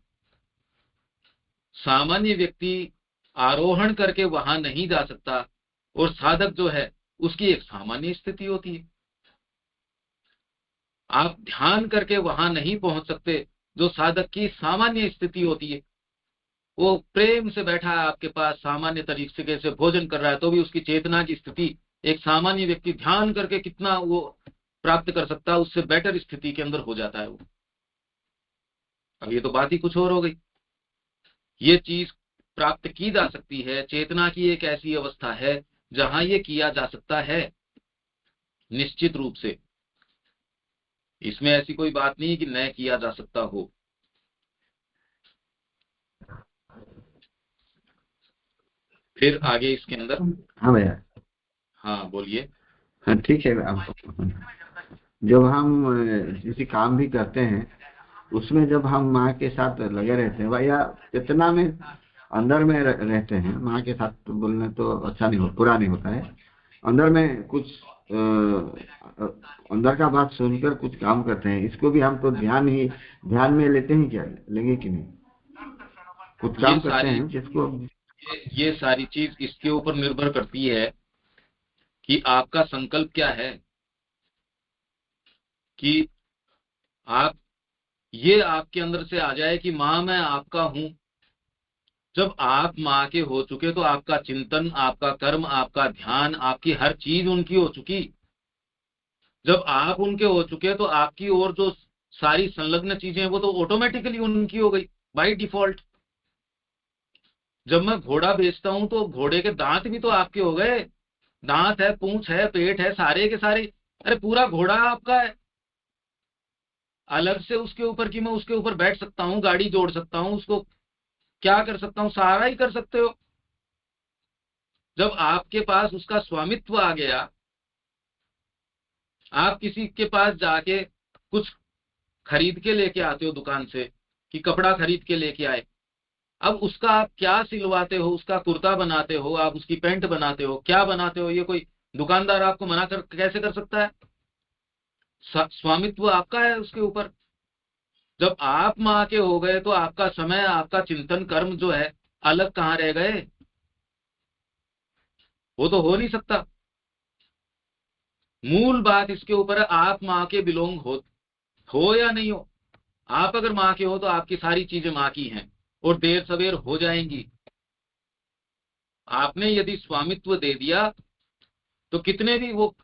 सामान्य व्यक्ति आरोहण करके वहां नहीं जा सकता, और साधक जो है उसकी एक सामान्य स्थिति होती है। आप ध्यान करके वहां नहीं पहुंच सकते, जो साधक की सामान्य स्थिति होती है। वो प्रेम से बैठा है आपके पास, सामान्य तरीके से भोजन कर रहा है, तो भी उसकी चेतना की स्थिति, एक सामान्य व्यक्ति ध्यान करके कितना वो प्राप्त कर सकता है, उससे बेटर स्थिति के अंदर हो जाता है वो। अब ये तो बात ही कुछ और हो गई। ये चीज प्राप्त की जा सकती है, चेतना की एक ऐसी अवस्था है जहां ये किया जा सकता है निश्चित रूप से। इसमें ऐसी कोई बात नहीं है कि न किया जा सकता हो। फिर आगे इसके अंदर, हाँ भैया। हाँ बोलिए। हाँ ठीक है। जब हम किसी काम भी करते हैं, उसमें जब हम माँ के साथ लगे रहते हैं भैया, कितना में अंदर में रहते हैं माँ के साथ, तो बोलने तो अच्छा नहीं हो, पूरा नहीं होता है। अंदर में कुछ अंदर का बात सुनकर कुछ काम करते हैं, इसको भी हम तो ध्यान में लेते हैं क्या, लेंगे कि नहीं? कुछ ये काम करते सारी हैं जिसको ये सारी चीज इसके ऊपर निर्भर करती है कि आपका संकल्प क्या है, कि आप ये आपके अंदर से आ जाए कि माँ मैं आपका हूं। जब आप माँ के हो चुके तो आपका चिंतन, आपका कर्म, आपका ध्यान, आपकी हर चीज उनकी हो चुकी। जब आप उनके हो चुके तो आपकी और जो सारी संलग्न चीजें हैं वो तो ऑटोमेटिकली उनकी हो गई बाय डिफॉल्ट। जब मैं घोड़ा बेचता हूं तो घोड़े के दांत भी तो आपके हो गए। दांत है, पूंछ है, पेट है, सारे के सारे, अरे पूरा घोड़ा आपका है। अलग से उसके ऊपर कि मैं उसके ऊपर बैठ सकता हूँ, गाड़ी जोड़ सकता हूँ, उसको क्या कर सकता हूँ, सारा ही कर सकते हो। जब आपके पास उसका स्वामित्व आ गया, आप किसी के पास जाके कुछ खरीद के लेके आते हो दुकान से, कि कपड़ा खरीद के लेके आए, अब उसका आप क्या सिलवाते हो, उसका कुर्ता बनाते हो, आप उसकी पैंट बनाते हो, क्या बनाते हो, ये कोई दुकानदार आपको मना कर कैसे कर सकता है? स्वामित्व आपका है उसके ऊपर। जब आप माँ के हो गए तो आपका समय, आपका चिंतन कर्म जो है, अलग कहाँ रह गए? वो तो हो नहीं सकता। मूल बात इसके ऊपर है, आप माँ के बिलोंग हो या नहीं हो। आप अगर माँ के हो तो आपकी सारी चीजें माँ की हैं और देर सवेर हो जाएंगी। आपने यदि स्वामित्व दे दिया तो कितने भी वो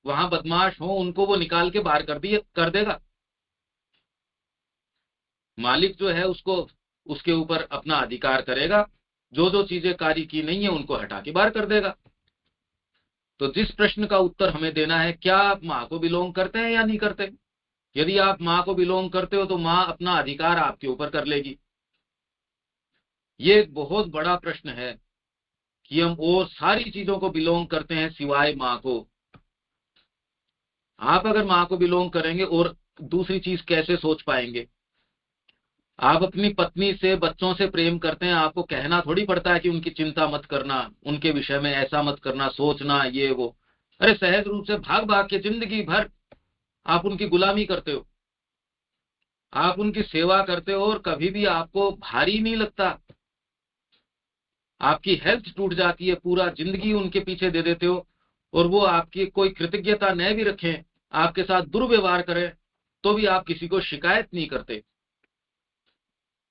वहां बदमाश हो, उनको वो निकाल के बाहर कर देगा। मालिक जो है उसको उसके ऊपर अपना अधिकार करेगा, जो जो चीजें कार्य की नहीं है उनको हटा के बाहर कर देगा। तो जिस प्रश्न का उत्तर हमें देना है, क्या आप माँ को बिलोंग करते हैं या नहीं करते? यदि आप माँ को बिलोंग करते हो तो माँ अपना अधिकार आपके ऊपर कर लेगी। ये एक बहुत बड़ा प्रश्न है कि हम और सारी चीजों को बिलोंग करते हैं सिवाय माँ को। आप अगर माँ को बिलोंग करेंगे और दूसरी चीज कैसे सोच पाएंगे? आप अपनी पत्नी से, बच्चों से प्रेम करते हैं, आपको कहना थोड़ी पड़ता है कि उनकी चिंता मत करना, उनके विषय में ऐसा मत करना, सोचना ये वो। अरे सहज रूप से भाग भाग के जिंदगी भर आप उनकी गुलामी करते हो, आप उनकी सेवा करते हो, और कभी भी आपको भारी नहीं लगता। आपकी हेल्थ टूट जाती है, पूरा जिंदगी उनके पीछे दे देते हो, और वो आपकी कोई कृतज्ञता न भी रखें, आपके साथ दुर्व्यवहार करें, तो भी आप किसी को शिकायत नहीं करते।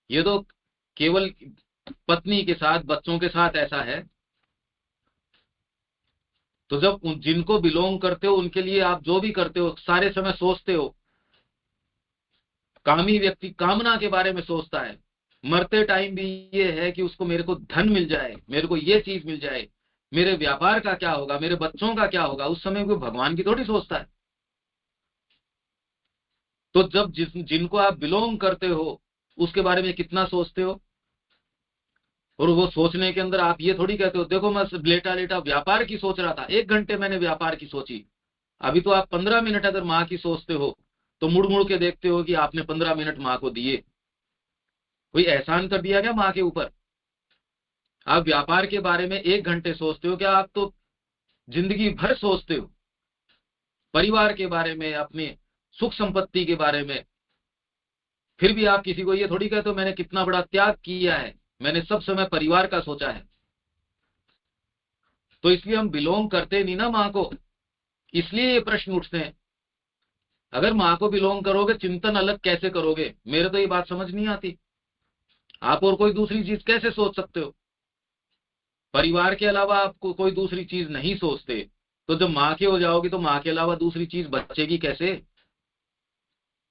ये तो केवल पत्नी के साथ, बच्चों के साथ ऐसा है। तो जब जिनको बिलोंग करते हो उनके लिए आप जो भी करते हो, सारे समय सोचते हो। कामी व्यक्ति कामना के बारे में सोचता है, मरते टाइम भी ये है कि उसको, मेरे को धन मिल जाए, मेरे को ये चीज मिल जाए, मेरे व्यापार का क्या होगा, मेरे बच्चों का क्या होगा। उस समय कोई भगवान की थोड़ी सोचता है। तो जब जिनको आप बिलोंग करते हो उसके बारे में कितना सोचते हो। और वो सोचने के अंदर आप ये थोड़ी कहते हो, देखो मैं लेटा लेटा व्यापार की सोच रहा था, 1 घंटे मैंने व्यापार की सोची। अभी तो आप 15 मिनट अगर माँ की सोचते हो तो मुड़ मुड़ के देखते हो कि आपने 15 मिनट माँ को दिए। कोई एहसान कर दिया क्या माँ के ऊपर? आप व्यापार के बारे में 1 घंटे सोचते हो क्या? आप तो जिंदगी भर सोचते हो परिवार के बारे में, अपने सुख संपत्ति के बारे में। फिर भी आप किसी को ये थोड़ी कहते हो मैंने कितना बड़ा त्याग किया है, मैंने सब समय परिवार का सोचा है। तो इसलिए हम बिलोंग करते नहीं ना माँ को, इसलिए ये प्रश्न उठते हैं। अगर माँ को बिलोंग करोगे, चिंतन अलग कैसे करोगे? मेरे तो ये बात समझ नहीं आती। आप और कोई दूसरी चीज कैसे सोच सकते हो? परिवार के अलावा आप कोई दूसरी चीज नहीं सोचते, तो जब माँ के हो जाओगे तो माँ के अलावा दूसरी चीज बचेगी कैसे?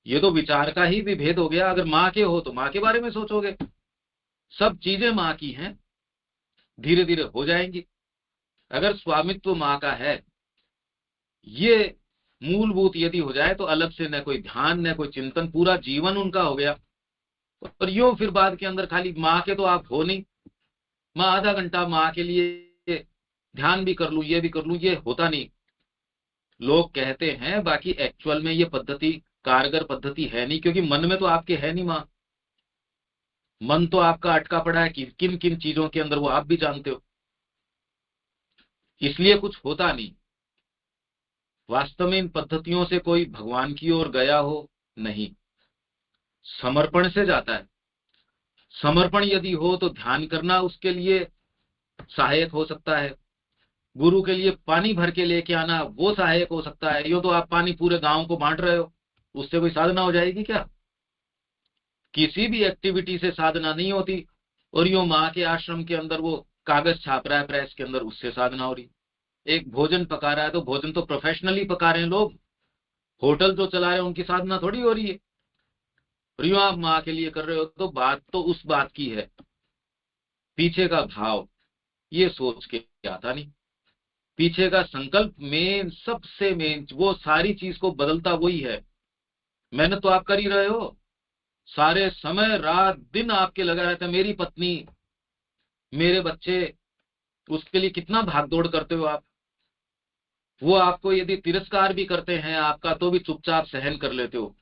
ये तो विचार का ही विभेद हो गया। अगर माँ के हो तो माँ के बारे में सोचोगे, सब चीजें माँ की हैं, धीरे धीरे हो जाएंगी। अगर स्वामित्व माँ का है, ये मूलभूत यदि हो जाए, तो अलग से न कोई ध्यान न कोई चिंतन, पूरा जीवन उनका हो गया। और यूं फिर बाद के अंदर खाली माँ के तो आप हो नहीं। मैं आधा घंटा माँ के लिए ध्यान भी कर लूं, ये भी कर लूं, ये होता नहीं। लोग कहते हैं, बाकी एक्चुअल में ये पद्धति कारगर पद्धति है नहीं, क्योंकि मन में तो आपके है नहीं मां। मन तो आपका अटका पड़ा है कि किन किन चीजों के अंदर, वो आप भी जानते हो। इसलिए कुछ होता नहीं। वास्तव में इन पद्धतियों से कोई भगवान की ओर गया हो, नहीं। समर्पण से जाता है। समर्पण यदि हो तो ध्यान करना उसके लिए सहायक हो सकता है। गुरु के लिए पानी भर के लेके आना वो सहायक हो सकता है। यो तो आप पानी पूरे गांव को बांट रहे हो, उससे कोई साधना हो जाएगी क्या? किसी भी एक्टिविटी से साधना नहीं होती। और यो माँ के आश्रम के अंदर वो कागज छाप रहा है प्रेस के अंदर, उससे साधना हो रही। एक भोजन पका रहा है तो भोजन तो प्रोफेशनली पका रहे हैं लोग, होटल जो चला रहे हैं उनकी साधना थोड़ी हो रही है। और यूं आप माँ के लिए कर रहे हो तो बात तो उस बात की है, पीछे का भाव ये सोच के आता नहीं। पीछे का संकल्प मेन, सबसे मेन वो सारी चीज को बदलता वही है। मेहनत तो आप कर ही रहे हो, सारे समय रात दिन आपके लगा रहता है। मेरी पत्नी, मेरे बच्चे, उसके लिए कितना भागदौड़ करते हो आप। वो आपको यदि तिरस्कार भी करते हैं आपका, तो भी चुपचाप सहन कर लेते हो,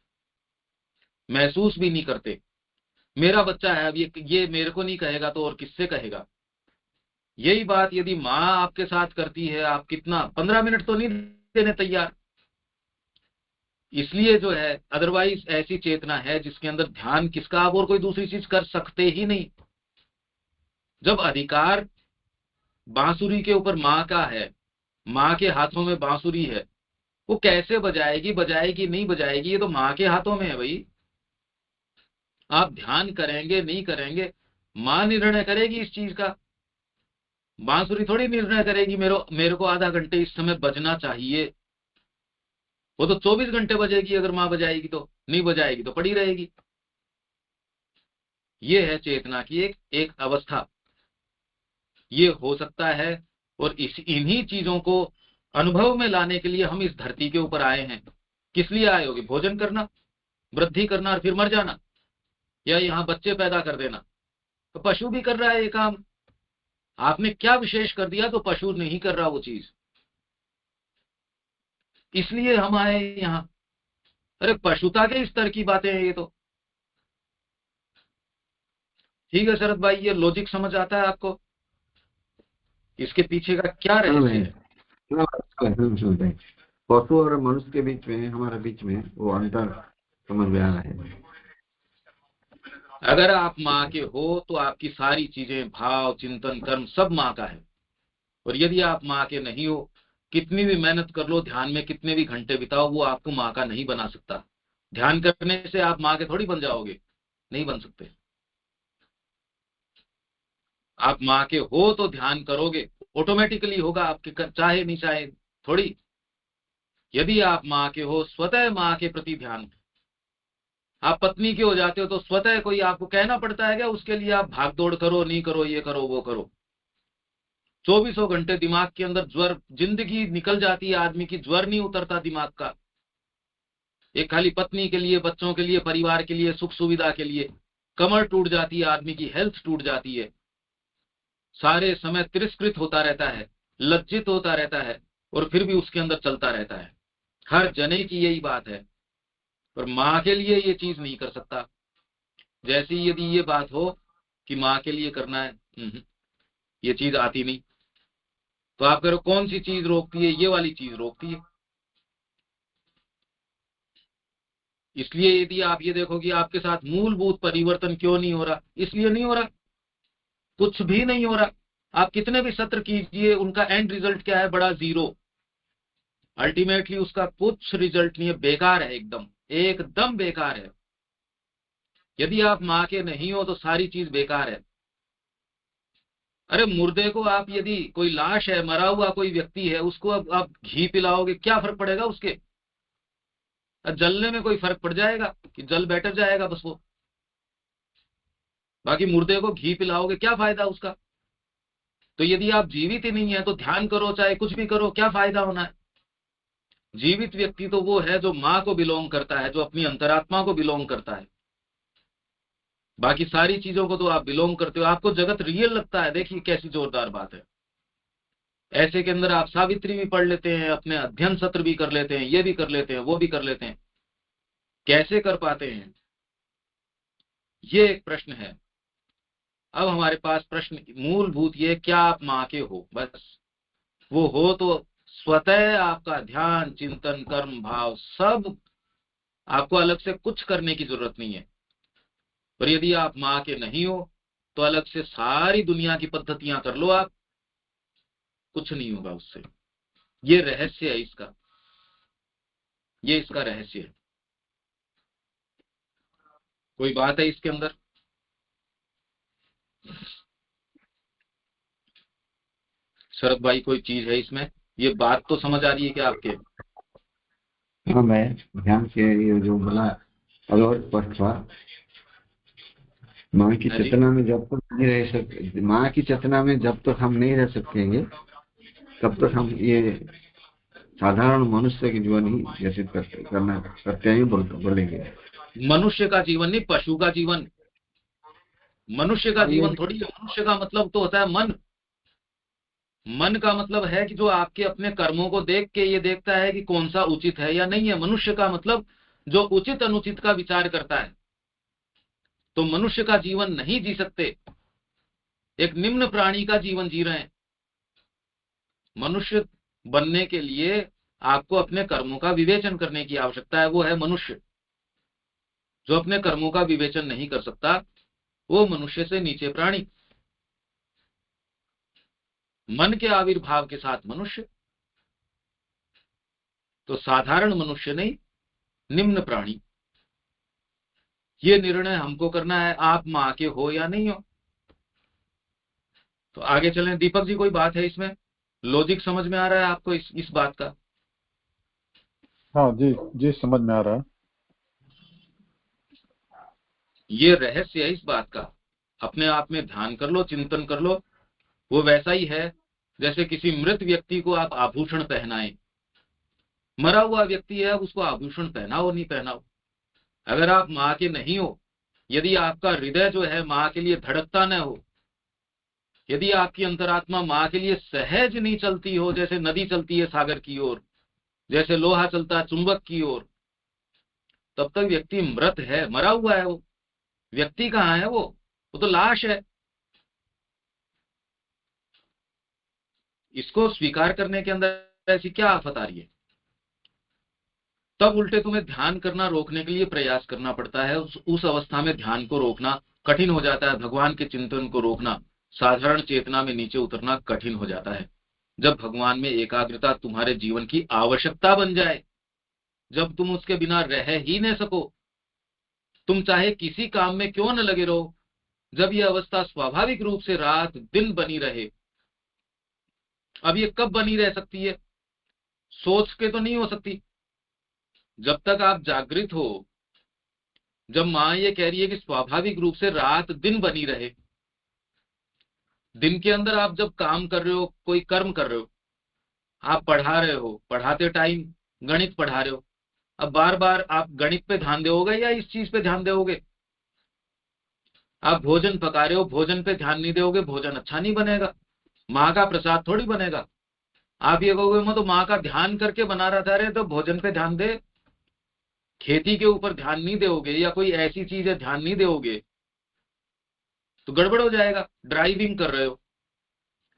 महसूस भी नहीं करते। मेरा बच्चा है, अब ये मेरे को नहीं कहेगा तो और किससे कहेगा। यही बात यदि माँ आपके साथ करती है, आप कितना 15 मिनट तो नहीं देने तैयार। इसलिए जो है, अदरवाइज ऐसी चेतना है जिसके अंदर ध्यान किसका, आप और कोई दूसरी चीज कर सकते ही नहीं। जब अधिकार बांसुरी के ऊपर माँ का है, माँ के हाथों में बांसुरी है, वो कैसे बजाएगी, बजाएगी नहीं बजाएगी, ये तो माँ के हाथों में है भाई। आप ध्यान करेंगे नहीं करेंगे, माँ निर्णय करेगी इस चीज का। बांसुरी थोड़ी निर्णय करेगी मेरे को आधा घंटे इस समय बजना चाहिए। वो तो 24 घंटे बजेगी, अगर माँ बजाएगी तो। नहीं बजाएगी तो पड़ी रहेगी। ये है चेतना की एक एक अवस्था। ये हो सकता है। और इन्हीं चीजों को अनुभव में लाने के लिए हम इस धरती के ऊपर आए हैं। किस लिए आए होगे? भोजन करना, वृद्धि करना और फिर मर जाना, या यहाँ बच्चे पैदा कर देना। तो पशु भी कर रहा है ये काम। आपने क्या विशेष कर दिया तो पशु नहीं कर रहा वो चीज? इसलिए हम आए यहाँ। अरे पशुता के स्तर की बातें हैं ये तो। ठीक है शरद भाई, ये लॉजिक समझ आता है आपको? इसके पीछे का क्या हाँ रहस्य भाई, है? समझ भाई। पशु और मनुष्य के बीच में, हमारे बीच में वो अंतर समझ में आ रहा है। अगर आप माँ के हो तो आपकी सारी चीजें, भाव, चिंतन, कर्म सब माँ का है। और यदि आप माँ के नहीं हो, कितनी भी मेहनत कर लो, ध्यान में कितने भी घंटे बिताओ, वो आपको माँ का नहीं बना सकता। ध्यान करने से आप माँ के थोड़ी बन जाओगे, नहीं बन सकते। आप माँ के हो तो ध्यान करोगे, ऑटोमेटिकली होगा आपके, चाहे नहीं चाहे थोड़ी। यदि आप माँ के हो, स्वतः माँ के प्रति ध्यान। आप पत्नी के हो जाते हो तो स्वतः कोई आपको कहना पड़ता है क्या उसके लिए आप भाग दौड़ करो, नहीं करो, ये करो वो करो? 24 घंटे दिमाग के अंदर ज्वर, जिंदगी निकल जाती है आदमी की, ज्वर नहीं उतरता दिमाग का। एक खाली पत्नी के लिए, बच्चों के लिए, परिवार के लिए, सुख सुविधा के लिए कमर टूट जाती है आदमी की, हेल्थ टूट जाती है। सारे समय तिरस्कृत होता रहता है, लज्जित होता रहता है, और फिर भी उसके अंदर चलता रहता है। हर जने की यही बात है। पर माँ के लिए ये चीज नहीं कर सकता। जैसी यदि ये बात हो कि माँ के लिए करना है, ये चीज आती नहीं। तो आप करो, कौन सी चीज रोकती है? ये वाली चीज रोकती है। इसलिए यदि आप ये देखो कि आपके साथ मूलभूत परिवर्तन क्यों नहीं हो रहा, इसलिए नहीं हो रहा, कुछ भी नहीं हो रहा। आप कितने भी सत्र कीजिए, उनका एंड रिजल्ट क्या है? बड़ा जीरो। अल्टीमेटली उसका कुछ रिजल्ट नहीं है, बेकार है, एकदम एकदम बेकार है। यदि आप माँ के नहीं हो तो सारी चीज बेकार है। अरे मुर्दे को आप, यदि कोई लाश है, मरा हुआ कोई व्यक्ति है, उसको अब आप घी पिलाओगे, क्या फर्क पड़ेगा उसके? जलने में कोई फर्क पड़ जाएगा कि जल बैठर जाएगा बस वो? बाकी मुर्दे को घी पिलाओगे, क्या फायदा उसका? तो यदि आप जीवित ही नहीं है तो ध्यान करो, चाहे कुछ भी करो, क्या फायदा होना है? जीवित व्यक्ति तो वो है जो माँ को बिलोंग करता है, जो अपनी अंतरात्मा को बिलोंग करता है। बाकी सारी चीजों को तो आप बिलोंग करते हो, आपको जगत रियल लगता है। देखिए कैसी जोरदार बात है। ऐसे के अंदर आप सावित्री भी पढ़ लेते हैं, अपने अध्ययन सत्र भी कर लेते हैं, ये भी कर लेते हैं, वो भी कर लेते हैं। कैसे कर पाते हैं, ये एक प्रश्न है। अब हमारे पास प्रश्न मूलभूत ये, क्या आप माँ के हो? बस वो हो तो स्वतः आपका ध्यान, चिंतन, कर्म, भाव सब, आपको अलग से कुछ करने की जरूरत नहीं है। पर यदि आप माँ के नहीं हो तो अलग से सारी दुनिया की पद्धतियां कर लो आप, कुछ नहीं होगा उससे। ये रहस्य है इसका, ये इसका रहस्य है। कोई बात है इसके अंदर? शरद भाई, कोई चीज है इसमें? ये बात तो समझ आ रही है क्या आपके? हाँ, मैं ध्यान से ये जो बोला अब और स्पष्ट हुआ। माँ की हाँ जी। चेतना में जब तक नहीं रह सकते, माँ की चेतना में जब तक हम नहीं रह सकेंगे तब तक हम ये साधारण मनुष्य के जीवन ही व्यतीत करते हैं बोलेंगे। मनुष्य का जीवन नहीं, पशु का जीवन। मनुष्य का हाँ, ये जीवन थोड़ी है। मनुष्य का मतलब तो होता है मन। मन का मतलब है कि जो आपके अपने कर्मों को देख के ये देखता है कि कौन सा उचित है या नहीं है। मनुष्य का मतलब जो उचित अनुचित का विचार करता है। तो मनुष्य का जीवन नहीं जी सकते, एक निम्न प्राणी का जीवन जी रहे हैं। मनुष्य बनने के लिए आपको अपने कर्मों का विवेचन करने की आवश्यकता है, वो है मनुष्य। जो अपने कर्मों का विवेचन नहीं कर सकता वो मनुष्य से नीचे प्राणी। मन के आविर्भाव के साथ मनुष्य, तो साधारण मनुष्य नहीं, निम्न प्राणी। ये निर्णय हमको करना है, आप माँ के हो या नहीं हो। तो आगे चलें। दीपक जी, कोई बात है इसमें? लॉजिक समझ में आ रहा है आपको इस बात का? हाँ जी जी, समझ में आ रहा है। ये रहस्य है इस बात का। अपने आप में ध्यान कर लो, चिंतन कर लो। वो वैसा ही है जैसे किसी मृत व्यक्ति को आप आभूषण पहनाएं। मरा हुआ व्यक्ति है, उसको आभूषण पहनाओ नहीं पहनाओ। अगर आप माँ के नहीं हो, यदि आपका हृदय जो है माँ के लिए धड़कता न हो, यदि आपकी अंतरात्मा माँ के लिए सहज नहीं चलती हो, जैसे नदी चलती है सागर की ओर, जैसे लोहा चलता है चुंबक की ओर, तब तक व्यक्ति मृत है, मरा हुआ है। वो व्यक्ति कहाँ है? वो तो लाश है। इसको स्वीकार करने के अंदर ऐसी क्या आफत आ रही है? तब उल्टे तुम्हें ध्यान करना रोकने के लिए प्रयास करना पड़ता है। उस अवस्था में ध्यान को रोकना कठिन हो जाता है। भगवान के चिंतन को रोकना, साधारण चेतना में नीचे उतरना कठिन हो जाता है। जब भगवान में एकाग्रता तुम्हारे जीवन की आवश्यकता बन जाए, जब तुम उसके बिना रह ही न सको, तुम चाहे किसी काम में क्यों न लगे रहो, जब यह अवस्था स्वाभाविक रूप से रात दिन बनी रहे। अब ये कब बनी रह सकती है? सोच के तो नहीं हो सकती। जब तक आप जागृत हो, जब माँ ये कह रही है कि स्वाभाविक रूप से रात दिन बनी रहे, दिन के अंदर आप जब काम कर रहे हो, कोई कर्म कर रहे हो, आप पढ़ा रहे हो, पढ़ाते टाइम गणित पढ़ा रहे हो, अब बार बार आप गणित पे ध्यान दोगे या इस चीज पे ध्यान दोगे? आप भोजन पका रहे हो, भोजन पे ध्यान नहीं दोगे, भोजन अच्छा नहीं बनेगा, माँ का प्रसाद थोड़ी बनेगा। आप ये कहोगे मैं तो माँ का ध्यान करके बना रहा था। अरे तो भोजन पे ध्यान दे, खेती के ऊपर ध्यान नहीं दोगे या कोई ऐसी चीज है ध्यान नहीं दोगे तो गड़बड़ हो जाएगा। ड्राइविंग कर रहे हो,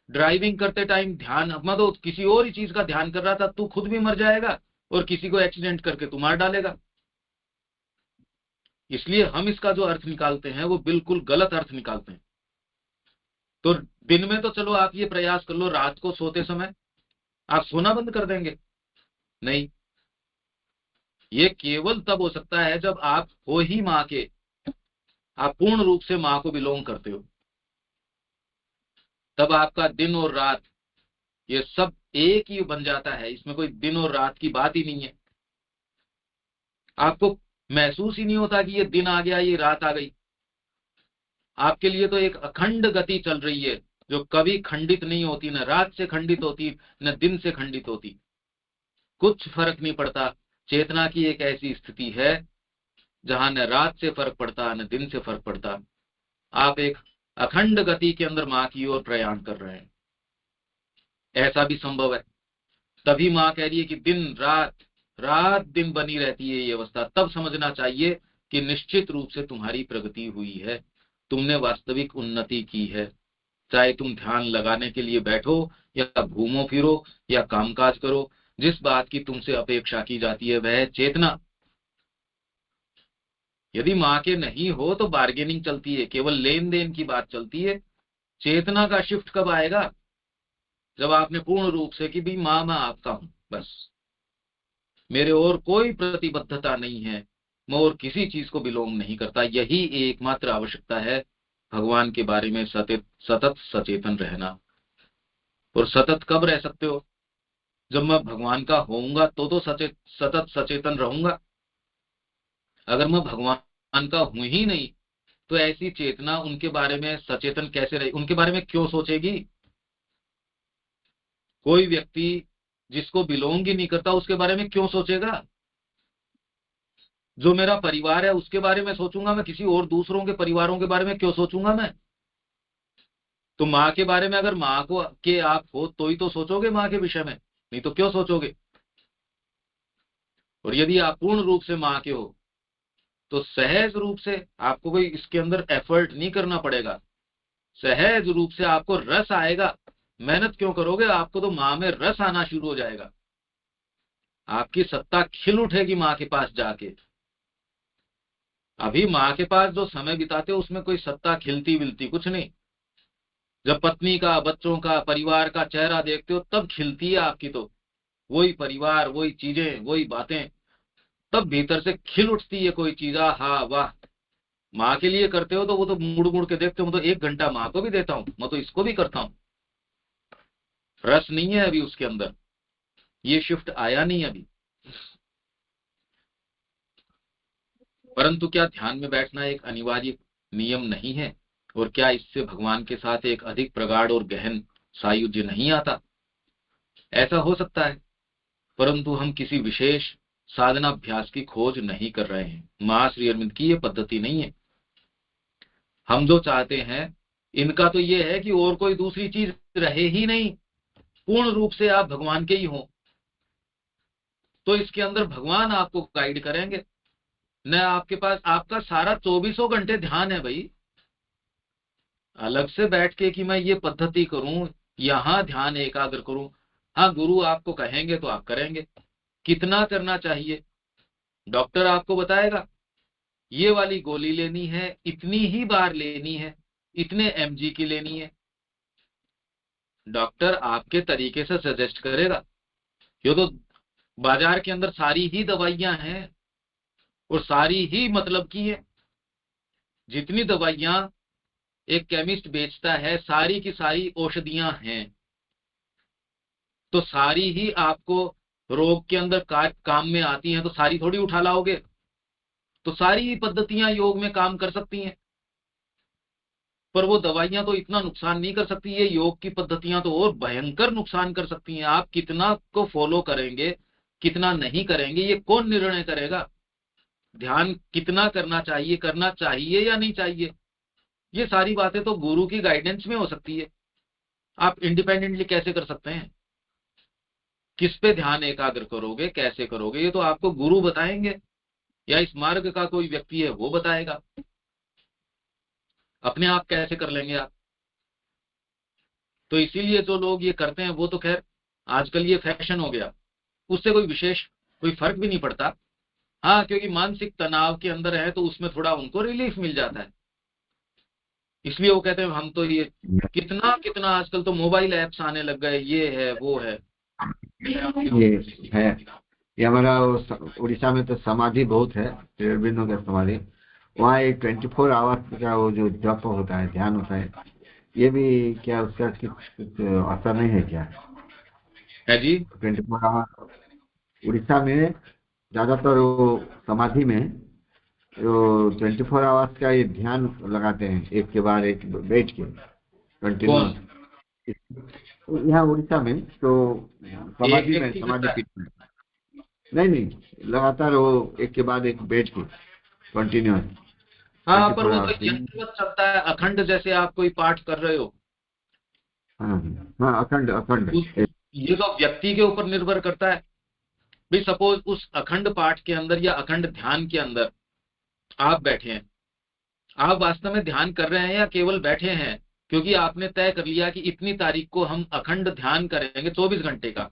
ड्राइविंग करते टाइम ध्यान, मैं तो किसी और ही चीज का ध्यान कर रहा था, तू खुद भी मर जाएगा और किसी को एक्सीडेंट करके तू मार डालेगा। इसलिए हम इसका जो अर्थ निकालते हैं वो बिल्कुल गलत अर्थ निकालते हैं। तो दिन में तो चलो आप ये प्रयास कर लो, रात को सोते समय आप सोना बंद कर देंगे? नहीं। ये केवल तब हो सकता है जब आप हो ही माँ के, आप पूर्ण रूप से माँ को बिलोंग करते हो। तब आपका दिन और रात ये सब एक ही बन जाता है। इसमें कोई दिन और रात की बात ही नहीं है। आपको महसूस ही नहीं होता कि ये दिन आ गया, ये रात आ गई। आपके लिए तो एक अखंड गति चल रही है जो कभी खंडित नहीं होती, न रात से खंडित होती न दिन से खंडित होती। कुछ फर्क नहीं पड़ता। चेतना की एक ऐसी स्थिति है जहां न रात से फर्क पड़ता न दिन से फर्क पड़ता। आप एक अखंड गति के अंदर माँ की ओर प्रयाण कर रहे हैं। ऐसा भी संभव है। तभी माँ कह रही है कि दिन रात रात दिन बनी रहती है ये अवस्था। तब समझना चाहिए कि निश्चित रूप से तुम्हारी प्रगति हुई है, तुमने वास्तविक उन्नति की है। चाहे तुम ध्यान लगाने के लिए बैठो या घूमो फिरो या कामकाज करो, जिस बात की तुमसे अपेक्षा की जाती है वह है चेतना। यदि माँ के नहीं हो तो बार्गेनिंग चलती है, केवल लेन देन की बात चलती है। चेतना का शिफ्ट कब आएगा? जब आपने पूर्ण रूप से कि भी माँ मैं आपका हूं, बस मेरे और कोई प्रतिबद्धता नहीं है, मैं और किसी चीज को बिलोंग नहीं करता। यही एकमात्र आवश्यकता है भगवान के बारे में सतत सतत सचेतन रहना। और सतत कब रह सकते हो? जब मैं भगवान का होऊंगा तो सतत सचेतन रहूंगा। अगर मैं भगवान का हूं ही नहीं तो ऐसी चेतना उनके बारे में सचेतन कैसे रहे? उनके बारे में क्यों सोचेगी? कोई व्यक्ति जिसको बिलोंग ही नहीं करता उसके बारे में क्यों सोचेगा? जो मेरा परिवार है उसके बारे में सोचूंगा मैं, किसी और दूसरों के परिवारों के बारे में क्यों सोचूंगा मैं? तो माँ के बारे में अगर माँ को के आप हो तो ही तो सोचोगे माँ के विषय में, नहीं तो क्यों सोचोगे? और यदि आप पूर्ण रूप से माँ के हो तो सहज रूप से आपको कोई इसके अंदर एफर्ट नहीं करना पड़ेगा, सहज रूप से आपको रस आएगा। मेहनत क्यों करोगे? आपको तो माँ में रस आना शुरू हो जाएगा, आपकी सत्ता खिल उठेगी माँ के पास जाके। अभी माँ के पास जो समय बिताते हो उसमें कोई सत्ता खिलती विलती कुछ नहीं। जब पत्नी का, बच्चों का, परिवार का चेहरा देखते हो तब खिलती है आपकी तो वही परिवार, वही चीजें, वही बातें। तब भीतर से खिल उठती है कोई चीज, हाँ वाह। माँ के लिए करते हो तो वो तो मुड़ मुड़ के देखते हो, मैं तो 1 घंटा माँ को भी देता हूँ, मैं तो इसको भी करता हूँ। रस नहीं है अभी उसके अंदर, ये शिफ्ट आया नहीं अभी। परंतु क्या ध्यान में बैठना एक अनिवार्य नियम नहीं है? और क्या इससे भगवान के साथ एक अधिक प्रगाढ़ और गहन सायुज्य नहीं आता? ऐसा हो सकता है, परंतु हम किसी विशेष साधनाभ्यास की खोज नहीं कर रहे हैं। मां श्री अरविंद की ये पद्धति नहीं है। हम जो चाहते हैं इनका तो ये है कि और कोई दूसरी चीज रहे ही नहीं, पूर्ण रूप से आप भगवान के ही हो। तो इसके अंदर भगवान आपको गाइड करेंगे। न आपके पास आपका सारा 24 घंटे ध्यान है भाई। अलग से बैठ के कि मैं ये पद्धति करूं, यहां ध्यान एकाग्र करूं, हाँ गुरु आपको कहेंगे तो आप करेंगे। कितना करना चाहिए डॉक्टर आपको बताएगा, ये वाली गोली लेनी है, इतनी ही बार लेनी है, इतने एमजी की लेनी है। डॉक्टर आपके तरीके से सजेस्ट करेगा। ये तो बाजार के अंदर सारी ही दवाइयां हैं और सारी ही मतलब की है। जितनी दवाइयां एक केमिस्ट बेचता है सारी की सारी औषधियां हैं। तो सारी ही आपको रोग के अंदर काम में आती हैं, तो सारी थोड़ी उठा लाओगे। तो सारी ही पद्धतियां योग में काम कर सकती हैं, पर वो दवाइयां तो इतना नुकसान नहीं कर सकती। ये योग की पद्धतियां तो और भयंकर नुकसान कर सकती हैं। आप कितना को फॉलो करेंगे, कितना नहीं करेंगे, ये कौन निर्णय करेगा? ध्यान कितना करना चाहिए या नहीं चाहिए, ये सारी बातें तो गुरु की गाइडेंस में हो सकती है। आप इंडिपेंडेंटली कैसे कर सकते हैं? किस पे ध्यान एकाग्र करोगे, कैसे करोगे, ये तो आपको गुरु बताएंगे या इस मार्ग का कोई व्यक्ति है वो बताएगा। अपने आप कैसे कर लेंगे आप? तो इसीलिए जो लोग ये करते हैं वो तो खैर आजकल ये फैशन हो गया, उससे कोई विशेष कोई फर्क भी नहीं पड़ता। हाँ, क्योंकि मानसिक तनाव के अंदर है तो उसमें थोड़ा उनको रिलीफ मिल जाता है, इसलिए वो कहते हैं हम तो ये कितना कितना आजकल तो मोबाइल ऐप्स आने लग गए, ये है वो है। ये है, ये हमारा उड़ीसा में तो समाधि बहुत है, श्री अरविंदो का समाधि। वहाँ एक 24 आवर्स का वो जो जप होता है, ध्यान होता है, ये भी क्या उसका कुछ असर नहीं है क्या? है जी। 24 आवर्स उड़ीसा में ज्यादातर वो समाधि में जो 24 आवर्स का ये ध्यान लगाते हैं, एक के बाद एक बैठ के कौन? कंटिन्यूअस। यहाँ उड़ीसा में तो एक समाधि में, व्यक्ति समाधि करता है? पीठ में नहीं, लगातार वो एक के बाद एक बैठ के कंटिन्यूअस हाँ, पर 24 वो तो आवर्स। यंत्रवत चलता है, अखंड, जैसे आप कोई पाठ कर रहे हो। हाँ, हाँ, अखंड अखंड। ये तो व्यक्ति के ऊपर निर्भर करता है। भाई सपोज उस अखंड पाठ के अंदर या अखंड ध्यान के अंदर आप बैठे हैं, आप वास्तव में ध्यान कर रहे हैं या केवल बैठे हैं, क्योंकि आपने तय कर लिया कि इतनी तारीख को हम अखंड ध्यान करेंगे 24 घंटे का,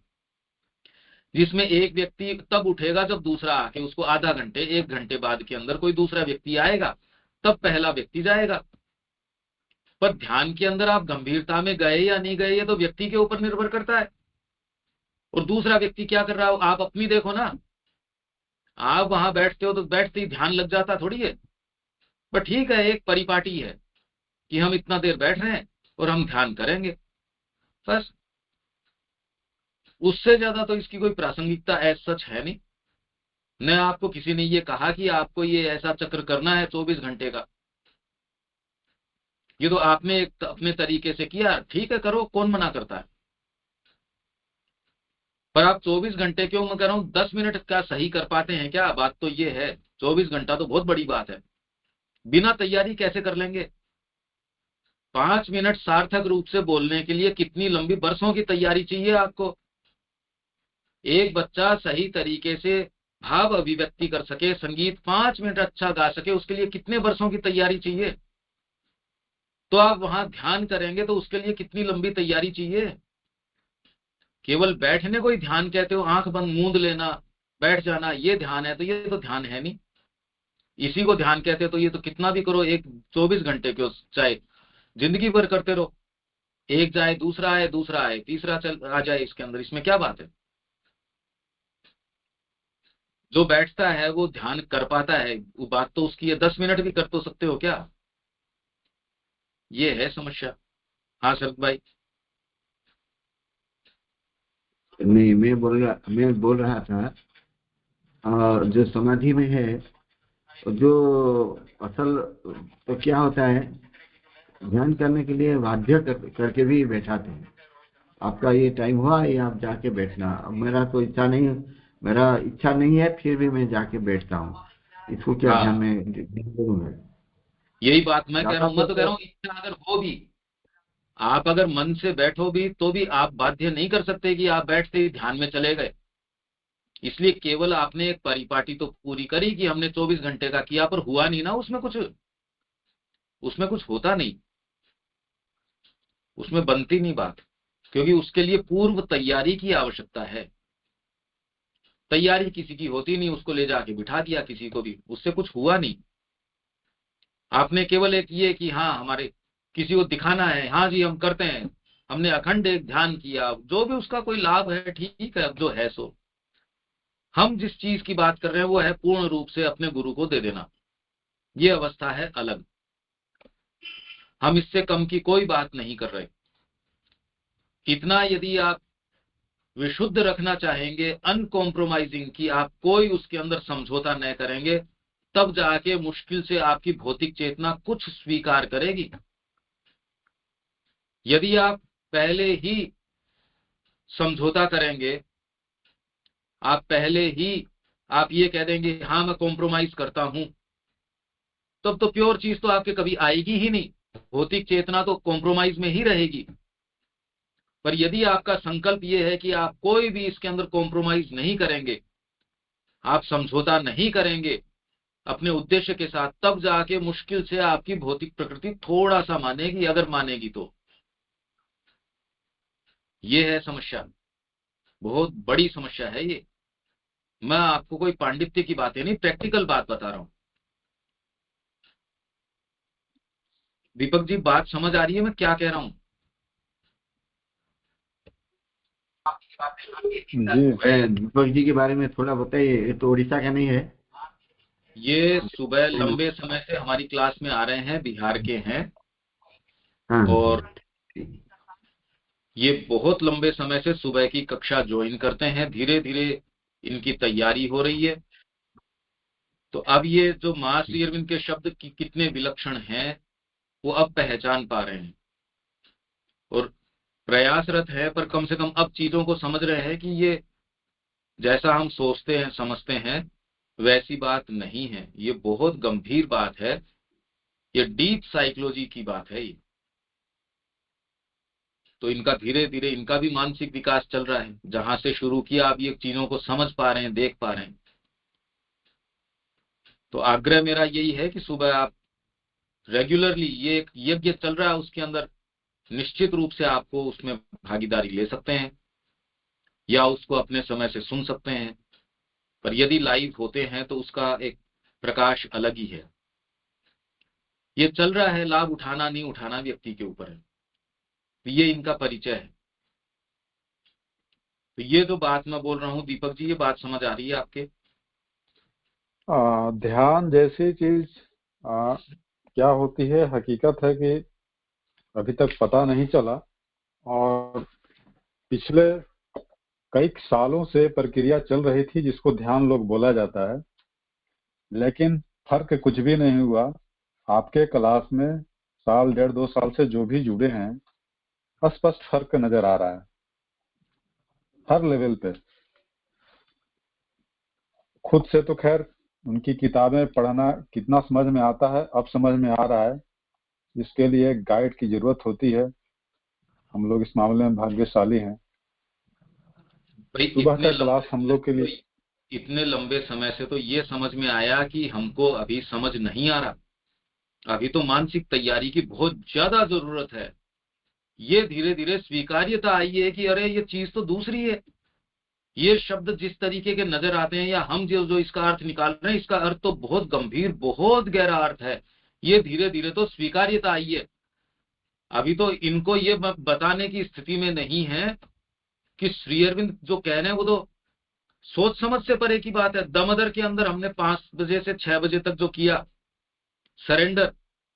जिसमें एक व्यक्ति तब उठेगा जब दूसरा आके उसको आधा घंटे 1 घंटे बाद के अंदर कोई दूसरा व्यक्ति आएगा, तब पहला व्यक्ति जाएगा। पर ध्यान के अंदर आप गंभीरता में गए या नहीं गए, ये तो व्यक्ति के ऊपर निर्भर करता है। और दूसरा व्यक्ति क्या कर रहा हो आप अपनी देखो ना। आप वहां बैठते हो तो बैठते ही ध्यान लग जाता थोड़ी है। पर ठीक है, एक परिपाटी है कि हम इतना देर बैठ रहे हैं और हम ध्यान करेंगे, बस। उससे ज्यादा तो इसकी कोई प्रासंगिकता ऐसा सच है नहीं। न आपको किसी ने ये कहा कि आपको ये ऐसा चक्र करना है 24 घंटे का। ये तो आपने एक अपने तरीके से किया, ठीक है करो, कौन मना करता है। पर आप 24 घंटे क्यों, मैं कह रहा हूं 10 मिनट का सही कर पाते हैं क्या? बात तो ये है। 24 घंटा तो बहुत बड़ी बात है। बिना तैयारी कैसे कर लेंगे? 5 मिनट सार्थक रूप से बोलने के लिए कितनी लंबी बरसों की तैयारी चाहिए आपको। एक बच्चा सही तरीके से भाव अभिव्यक्ति कर सके, संगीत 5 मिनट अच्छा गा सके, उसके लिए कितने वर्षों की तैयारी चाहिए। तो आप वहां ध्यान करेंगे तो उसके लिए कितनी लंबी तैयारी चाहिए। केवल बैठने को ही ध्यान कहते हो, आंख बंद मूंद लेना बैठ जाना ये ध्यान है? तो ये तो ध्यान है नहीं। इसी को ध्यान कहते हैं। तो ये तो कितना भी करो, एक 24 घंटे क्यों, चाहे जिंदगी भर करते रहो। एक जाए दूसरा आए, दूसरा आए तीसरा चल आ जाए, इसके अंदर इसमें क्या बात है। जो बैठता है वो ध्यान कर पाता है, वो बात तो उसकी है। 10 मिनट भी कर तो सकते हो क्या? ये है समस्या। हाँ शरद भाई। नहीं, मैं बोल रहा था, जो समाधि में है, जो असल तो क्या होता है, ध्यान करने के लिए बाध्य करके भी बैठाते हैं। आपका ये टाइम हुआ, ये आप जाके बैठना। अब मेरा इच्छा नहीं है, फिर भी मैं जाके बैठता हूँ। इसको क्या ध्यान हाँ, में दूंगा? यही बात मैं कह रहा जाता हूं। मैं तो कह तो रहा हूं इच्छा अगर हो भी, आप अगर मन से बैठो भी तो भी आप बाध्य नहीं कर सकते कि आप बैठते ही ध्यान में चले गए। इसलिए केवल आपने एक परिपाटी तो पूरी करी कि हमने 24 घंटे का किया, पर हुआ नहीं ना उसमें कुछ होता नहीं, उसमें बनती नहीं बात। क्योंकि उसके लिए पूर्व तैयारी की आवश्यकता है। तैयारी किसी की होती नहीं, उसको ले जाके बिठा दिया किसी को भी, उससे कुछ हुआ नहीं। आपने केवल एक ये कि हाँ हमारे किसी को दिखाना है, हाँ जी हम करते हैं, हमने अखंड एक ध्यान किया, जो भी उसका कोई लाभ है ठीक है, अब जो है सो। हम जिस चीज की बात कर रहे हैं वो है पूर्ण रूप से अपने गुरु को दे देना। ये अवस्था है अलग। हम इससे कम की कोई बात नहीं कर रहे। इतना यदि आप विशुद्ध रखना चाहेंगे, अनकॉम्प्रोमाइजिंग, कि आप कोई उसके अंदर समझौता न करेंगे, तब जाके मुश्किल से आपकी भौतिक चेतना कुछ स्वीकार करेगी। यदि आप पहले ही समझौता करेंगे, आप पहले ही आप ये कह देंगे हाँ मैं कॉम्प्रोमाइज करता हूं, तब तो प्योर चीज तो आपके कभी आएगी ही नहीं। भौतिक चेतना तो कॉम्प्रोमाइज में ही रहेगी। पर यदि आपका संकल्प ये है कि आप कोई भी इसके अंदर कॉम्प्रोमाइज नहीं करेंगे, आप समझौता नहीं करेंगे अपने उद्देश्य के साथ, तब जाके मुश्किल से आपकी भौतिक प्रकृति थोड़ा सा मानेगी, अगर मानेगी तो। ये है समस्या, बहुत बड़ी समस्या है ये। मैं आपको कोई पांडित्य की बातें नहीं, प्रैक्टिकल बात बता रहा हूं। दीपक जी बात समझ आ रही है मैं क्या कह रहा हूं? जी दीपक जी के बारे में थोड़ा बताइए। ये तो उड़ीसा का नहीं है? ये सुबह लंबे समय से हमारी क्लास में आ रहे हैं, बिहार के हैं। हाँ और ये बहुत लंबे समय से सुबह की कक्षा ज्वाइन करते हैं, धीरे धीरे इनकी तैयारी हो रही है। तो अब ये जो महर्षि अरविंद के शब्द की कितने विलक्षण हैं वो अब पहचान पा रहे हैं और प्रयासरत है। पर कम से कम अब चीजों को समझ रहे हैं कि ये जैसा हम सोचते हैं समझते हैं वैसी बात नहीं है। ये बहुत गंभीर बात है, ये डीप साइकोलॉजी की बात है ये। तो इनका धीरे धीरे इनका भी मानसिक विकास चल रहा है। जहां से शुरू किया आप ये चीजों को समझ पा रहे हैं, देख पा रहे हैं। तो आग्रह मेरा यही है कि सुबह आप रेगुलरली, ये एक यज्ञ चल रहा है उसके अंदर निश्चित रूप से आपको उसमें भागीदारी ले सकते हैं या उसको अपने समय से सुन सकते हैं। पर यदि लाइव होते हैं तो उसका एक प्रकाश अलग ही है। ये चल रहा है, लाभ उठाना नहीं उठाना व्यक्ति के ऊपर है। तो ये इनका परिचय है। तो ये जो बात मैं बोल रहा हूँ दीपक जी, ये बात समझ आ रही है आपके? ध्यान जैसी चीज क्या होती है, हकीकत है कि अभी तक पता नहीं चला, और पिछले कई सालों से प्रक्रिया चल रही थी जिसको ध्यान लोग बोला जाता है, लेकिन फर्क कुछ भी नहीं हुआ। आपके क्लास में साल 1.5-2 साल से जो भी जुड़े हैं, स्पष्ट फर्क नजर आ रहा है हर लेवल पे। खुद से तो खैर उनकी किताबें पढ़ना कितना समझ में आता है, अब समझ में आ रहा है। इसके लिए गाइड की जरूरत होती है। हम लोग इस मामले में भाग्यशाली हैं। भाई सुबह का क्लास हम लोग के लिए इतने लंबे समय से तो ये समझ में आया कि हमको अभी समझ नहीं आ रहा। अभी तो मानसिक तैयारी की बहुत ज्यादा जरूरत है। ये धीरे धीरे स्वीकार्यता आई है कि अरे ये चीज तो दूसरी है। ये शब्द जिस तरीके के नजर आते हैं या हम जो जो इसका अर्थ निकाल रहे हैं, इसका अर्थ तो बहुत गंभीर, बहुत गहरा अर्थ है। ये धीरे धीरे तो स्वीकार्यता आई है। अभी तो इनको ये बताने की स्थिति में नहीं है कि श्री अरविंद जो कह रहे हैं वो तो सोच समझ से परे की बात है। दमदर के अंदर हमने 5 बजे से 6 बजे तक जो किया सरेंडर,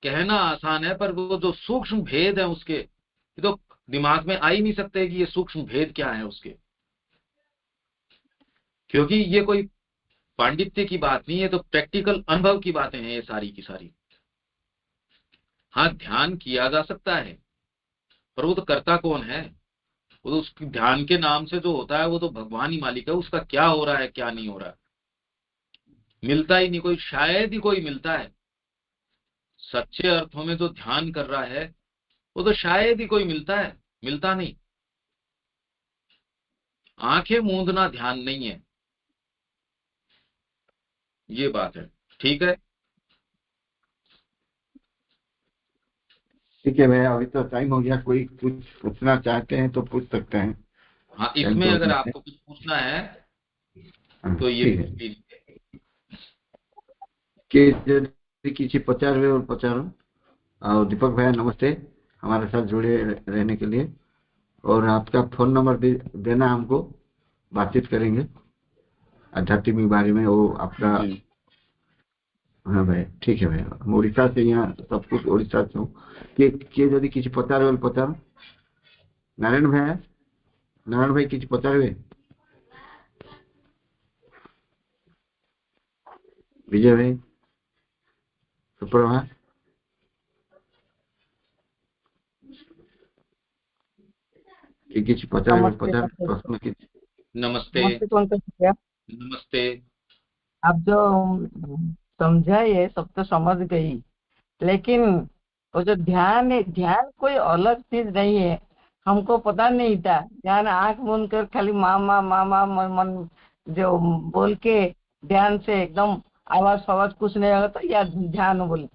कहना आसान है पर वो जो सूक्ष्म भेद है उसके, ये तो दिमाग में आ ही नहीं सकते कि ये सूक्ष्म भेद क्या है उसके। क्योंकि ये कोई पांडित्य की बात नहीं है, तो प्रैक्टिकल अनुभव की बातें हैं ये सारी की सारी। हाँ, ध्यान किया जा सकता है पर वो तो करता कौन है? वो तो उसके ध्यान के नाम से जो होता है वो तो भगवान ही मालिक है। उसका क्या हो रहा है क्या नहीं हो रहा है मिलता ही नहीं कोई, शायद ही कोई मिलता है। सच्चे अर्थों में जो ध्यान कर रहा है वो तो शायद ही कोई मिलता है, मिलता नहीं। आंखें मूंदना ध्यान नहीं है, ये बात है। ठीक है, ठीक है भैया, अभी तो टाइम हो गया। कोई कुछ पूछना चाहते हैं तो पूछ सकते हैं। हाँ, टाइम इसमें तो अगर होने से। आपको कुछ पूछना है हाँ, तो ये ठीक है। पूछ लीजिए। कि यदि किसी पचारवे और पचारो, और दीपक भैया नमस्ते, हमारे साथ जुड़े रहने के लिए। और आपका फोन नंबर देना हमको, बातचीत करेंगे आध्यात्मिक बारे में। वो आपका। जी। हाँ भाई, ठीक है भैया। हम उड़ीसा से, यहाँ सब कुछ उड़ीसा से हूँ। कि यदि किसी पचारवे पचारो, नारायण भैया, नारायण भाई किसी पचारवे, विजय भाई, सुप्रभात। कि किसी पचारवे नमस्ते पचार पंकज प्रश्न की। नमस्ते। नमस्ते पंकज भैया। नमस्ते। आप जो समझा ये सब तो समझ गई, लेकिन वो जो ध्यान है, ध्यान कोई अलग चीज नहीं है। हमको पता नहीं था। ध्यान आंख मूंद कर खाली मामा मामा मन जो बोल के ध्यान से एकदम आवाज फवाज कुछ नहीं होता या ध्यान बोल।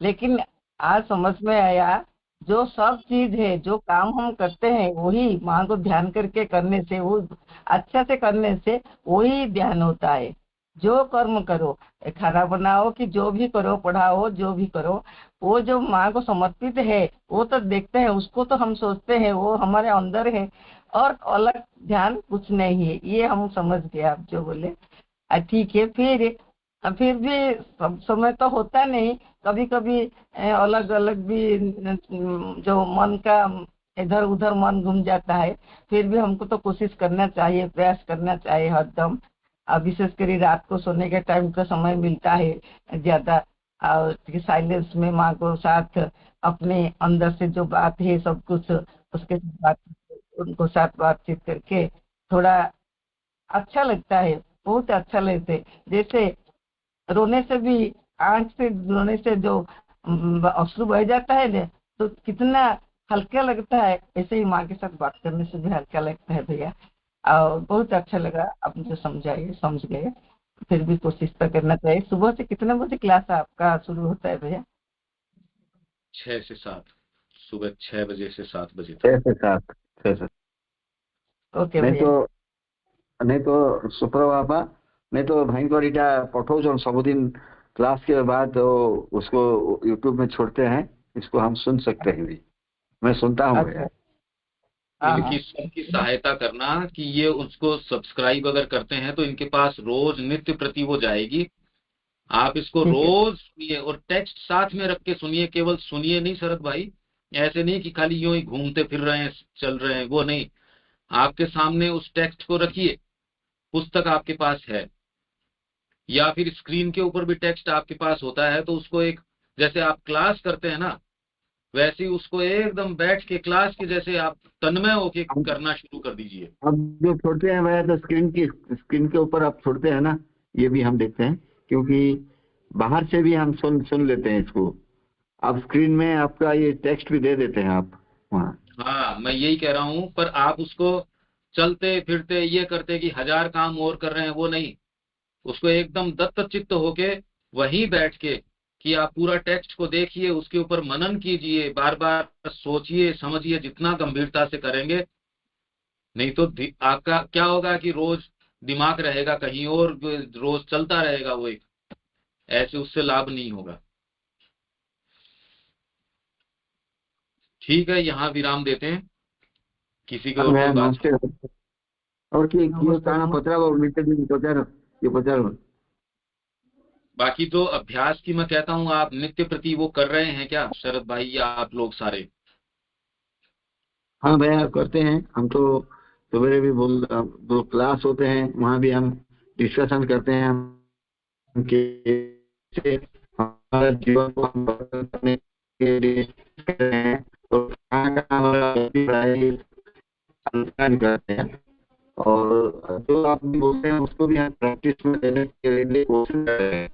लेकिन आज समझ में आया, जो सब चीज है, जो काम हम करते हैं वही मां को ध्यान करके करने से, वो अच्छा से करने से वही ध्यान होता है। जो कर्म करो, खाना बनाओ कि जो भी करो, पढ़ाओ, जो भी करो, वो जो माँ को समर्पित है वो तो देखते हैं, उसको तो हम सोचते हैं वो हमारे अंदर है। और अलग ध्यान कुछ नहीं है, ये हम समझ गए आप जो बोले। ठीक है। फिर भी सब समय तो होता नहीं, कभी कभी अलग अलग भी जो मन का इधर उधर मन घूम जाता है। फिर भी हमको तो कोशिश करना चाहिए, प्रयास करना चाहिए हरदम। विशेष कर रात को सोने के टाइम का समय मिलता है ज्यादा, और साइलेंस में माँ को साथ अपने अंदर से जो बात है सब कुछ उसके साथ, उनको साथ बातचीत करके थोड़ा अच्छा लगता है, बहुत अच्छा लगता है। जैसे रोने से भी, आंख से रोने से जो अश्रु बह जाता है ना, तो कितना हल्का लगता है, ऐसे ही माँ के साथ बात करने से भी हल्का लगता है भैया। और बहुत अच्छा लगा, आप मुझे समझाइए, समझ गए। फिर भी कोशिश तो करना चाहिए। सुबह से कितने बजे क्लास आपका शुरू होता है भैया? 6 से 7, सुबह 6 बजे से 7 बजे तक। 6 से 7, 6 से। ओके नहीं भैया। तो नहीं तो सुप्रभात, नहीं तो भाई को इटा पठाओ सबुदिन क्लास के बाद तो उसको यूट्यूब में छोड़ते हैं, इसको हम सुन सकते हैं भी। मैं सुनता हूँ अच्छा। भैया। हाँ इनकी हाँ। सबकी सहायता करना कि ये उसको सब्सक्राइब अगर करते हैं तो इनके पास रोज नित्य प्रति वो जाएगी। आप इसको ठीक है। रोज सुनिए और टेक्स्ट साथ में रख के सुनिए। केवल सुनिए नहीं शरद भाई, ऐसे नहीं कि खाली यूं ही घूमते फिर रहे हैं, चल रहे हैं, वो नहीं। आपके सामने उस टेक्स्ट को रखिए, पुस्तक आपके पास है या फिर स्क्रीन के ऊपर भी टेक्स्ट आपके पास होता है, तो उसको एक, जैसे आप क्लास करते हैं ना, वैसे ही उसको एकदम बैठ के क्लास के जैसे आप तन्मय होके हम करना शुरू कर दीजिए। हम जो छोड़ते हैं भैया, तो स्क्रीन के ऊपर आप छोड़ते हैं ना, ये भी हम देखते हैं, क्योंकि बाहर से भी हम सुन लेते हैं इसको। आप स्क्रीन में आपका ये टेक्स्ट भी दे देते हैं आप वहाँ। हाँ, मैं यही कह रहा हूँ, पर आप उसको चलते फिरते ये करते कि 1000 काम और कर रहे हैं, वो नहीं। उसको एकदम दत्तचित्त होके वहीं बैठ के कि आप पूरा टेक्स्ट को देखिए, उसके ऊपर मनन कीजिए, बार बार सोचिए समझिए। जितना गंभीरता से करेंगे, नहीं तो आपका क्या होगा कि रोज दिमाग रहेगा कहीं और, रोज चलता रहेगा वो एक, ऐसे उससे लाभ नहीं होगा। ठीक है, यहाँ विराम देते हैं। किसी को हाँ और कोई भैया, बात? नमस्ते। और कि नमस्ते काना भैया। पचरा मीटर दिन पचार ये पचार। बाकी तो अभ्यास की मैं कहता हूँ, आप नित्य प्रति वो कर रहे हैं क्या शरद भाई, या आप लोग सारे? हाँ भैया, करते हैं हम तो। सवेरे भी बोल, जो क्लास होते हैं वहाँ भी हम डिस्कशन करते हैं, हम कैसे हमारा जीवन को हम बदल करने के लिए कर रहे हैं, और कहाँ कहाँ हमारा गलती रहा है, ये अंकन करते हैं। और जो आप भी बोलते हैं उसको भी हम प्रैक्टिस में देने के लिए कोशिश कर रहे हैं।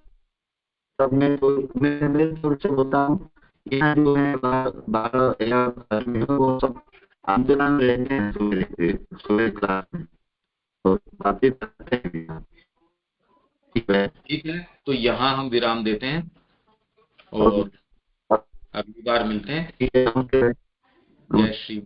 तब मैं शुरू से होता हूँ, यहाँ जो है 12 या 13 वो सब आंदोलन में रहते हैं, सुबह क्लास में तो बातचीत करते हैं। ठीक है। ठीक है, तो यहाँ हम विराम देते हैं और और अगली बार मिलते हैं। ठीक है, नमस्ते। जय श्री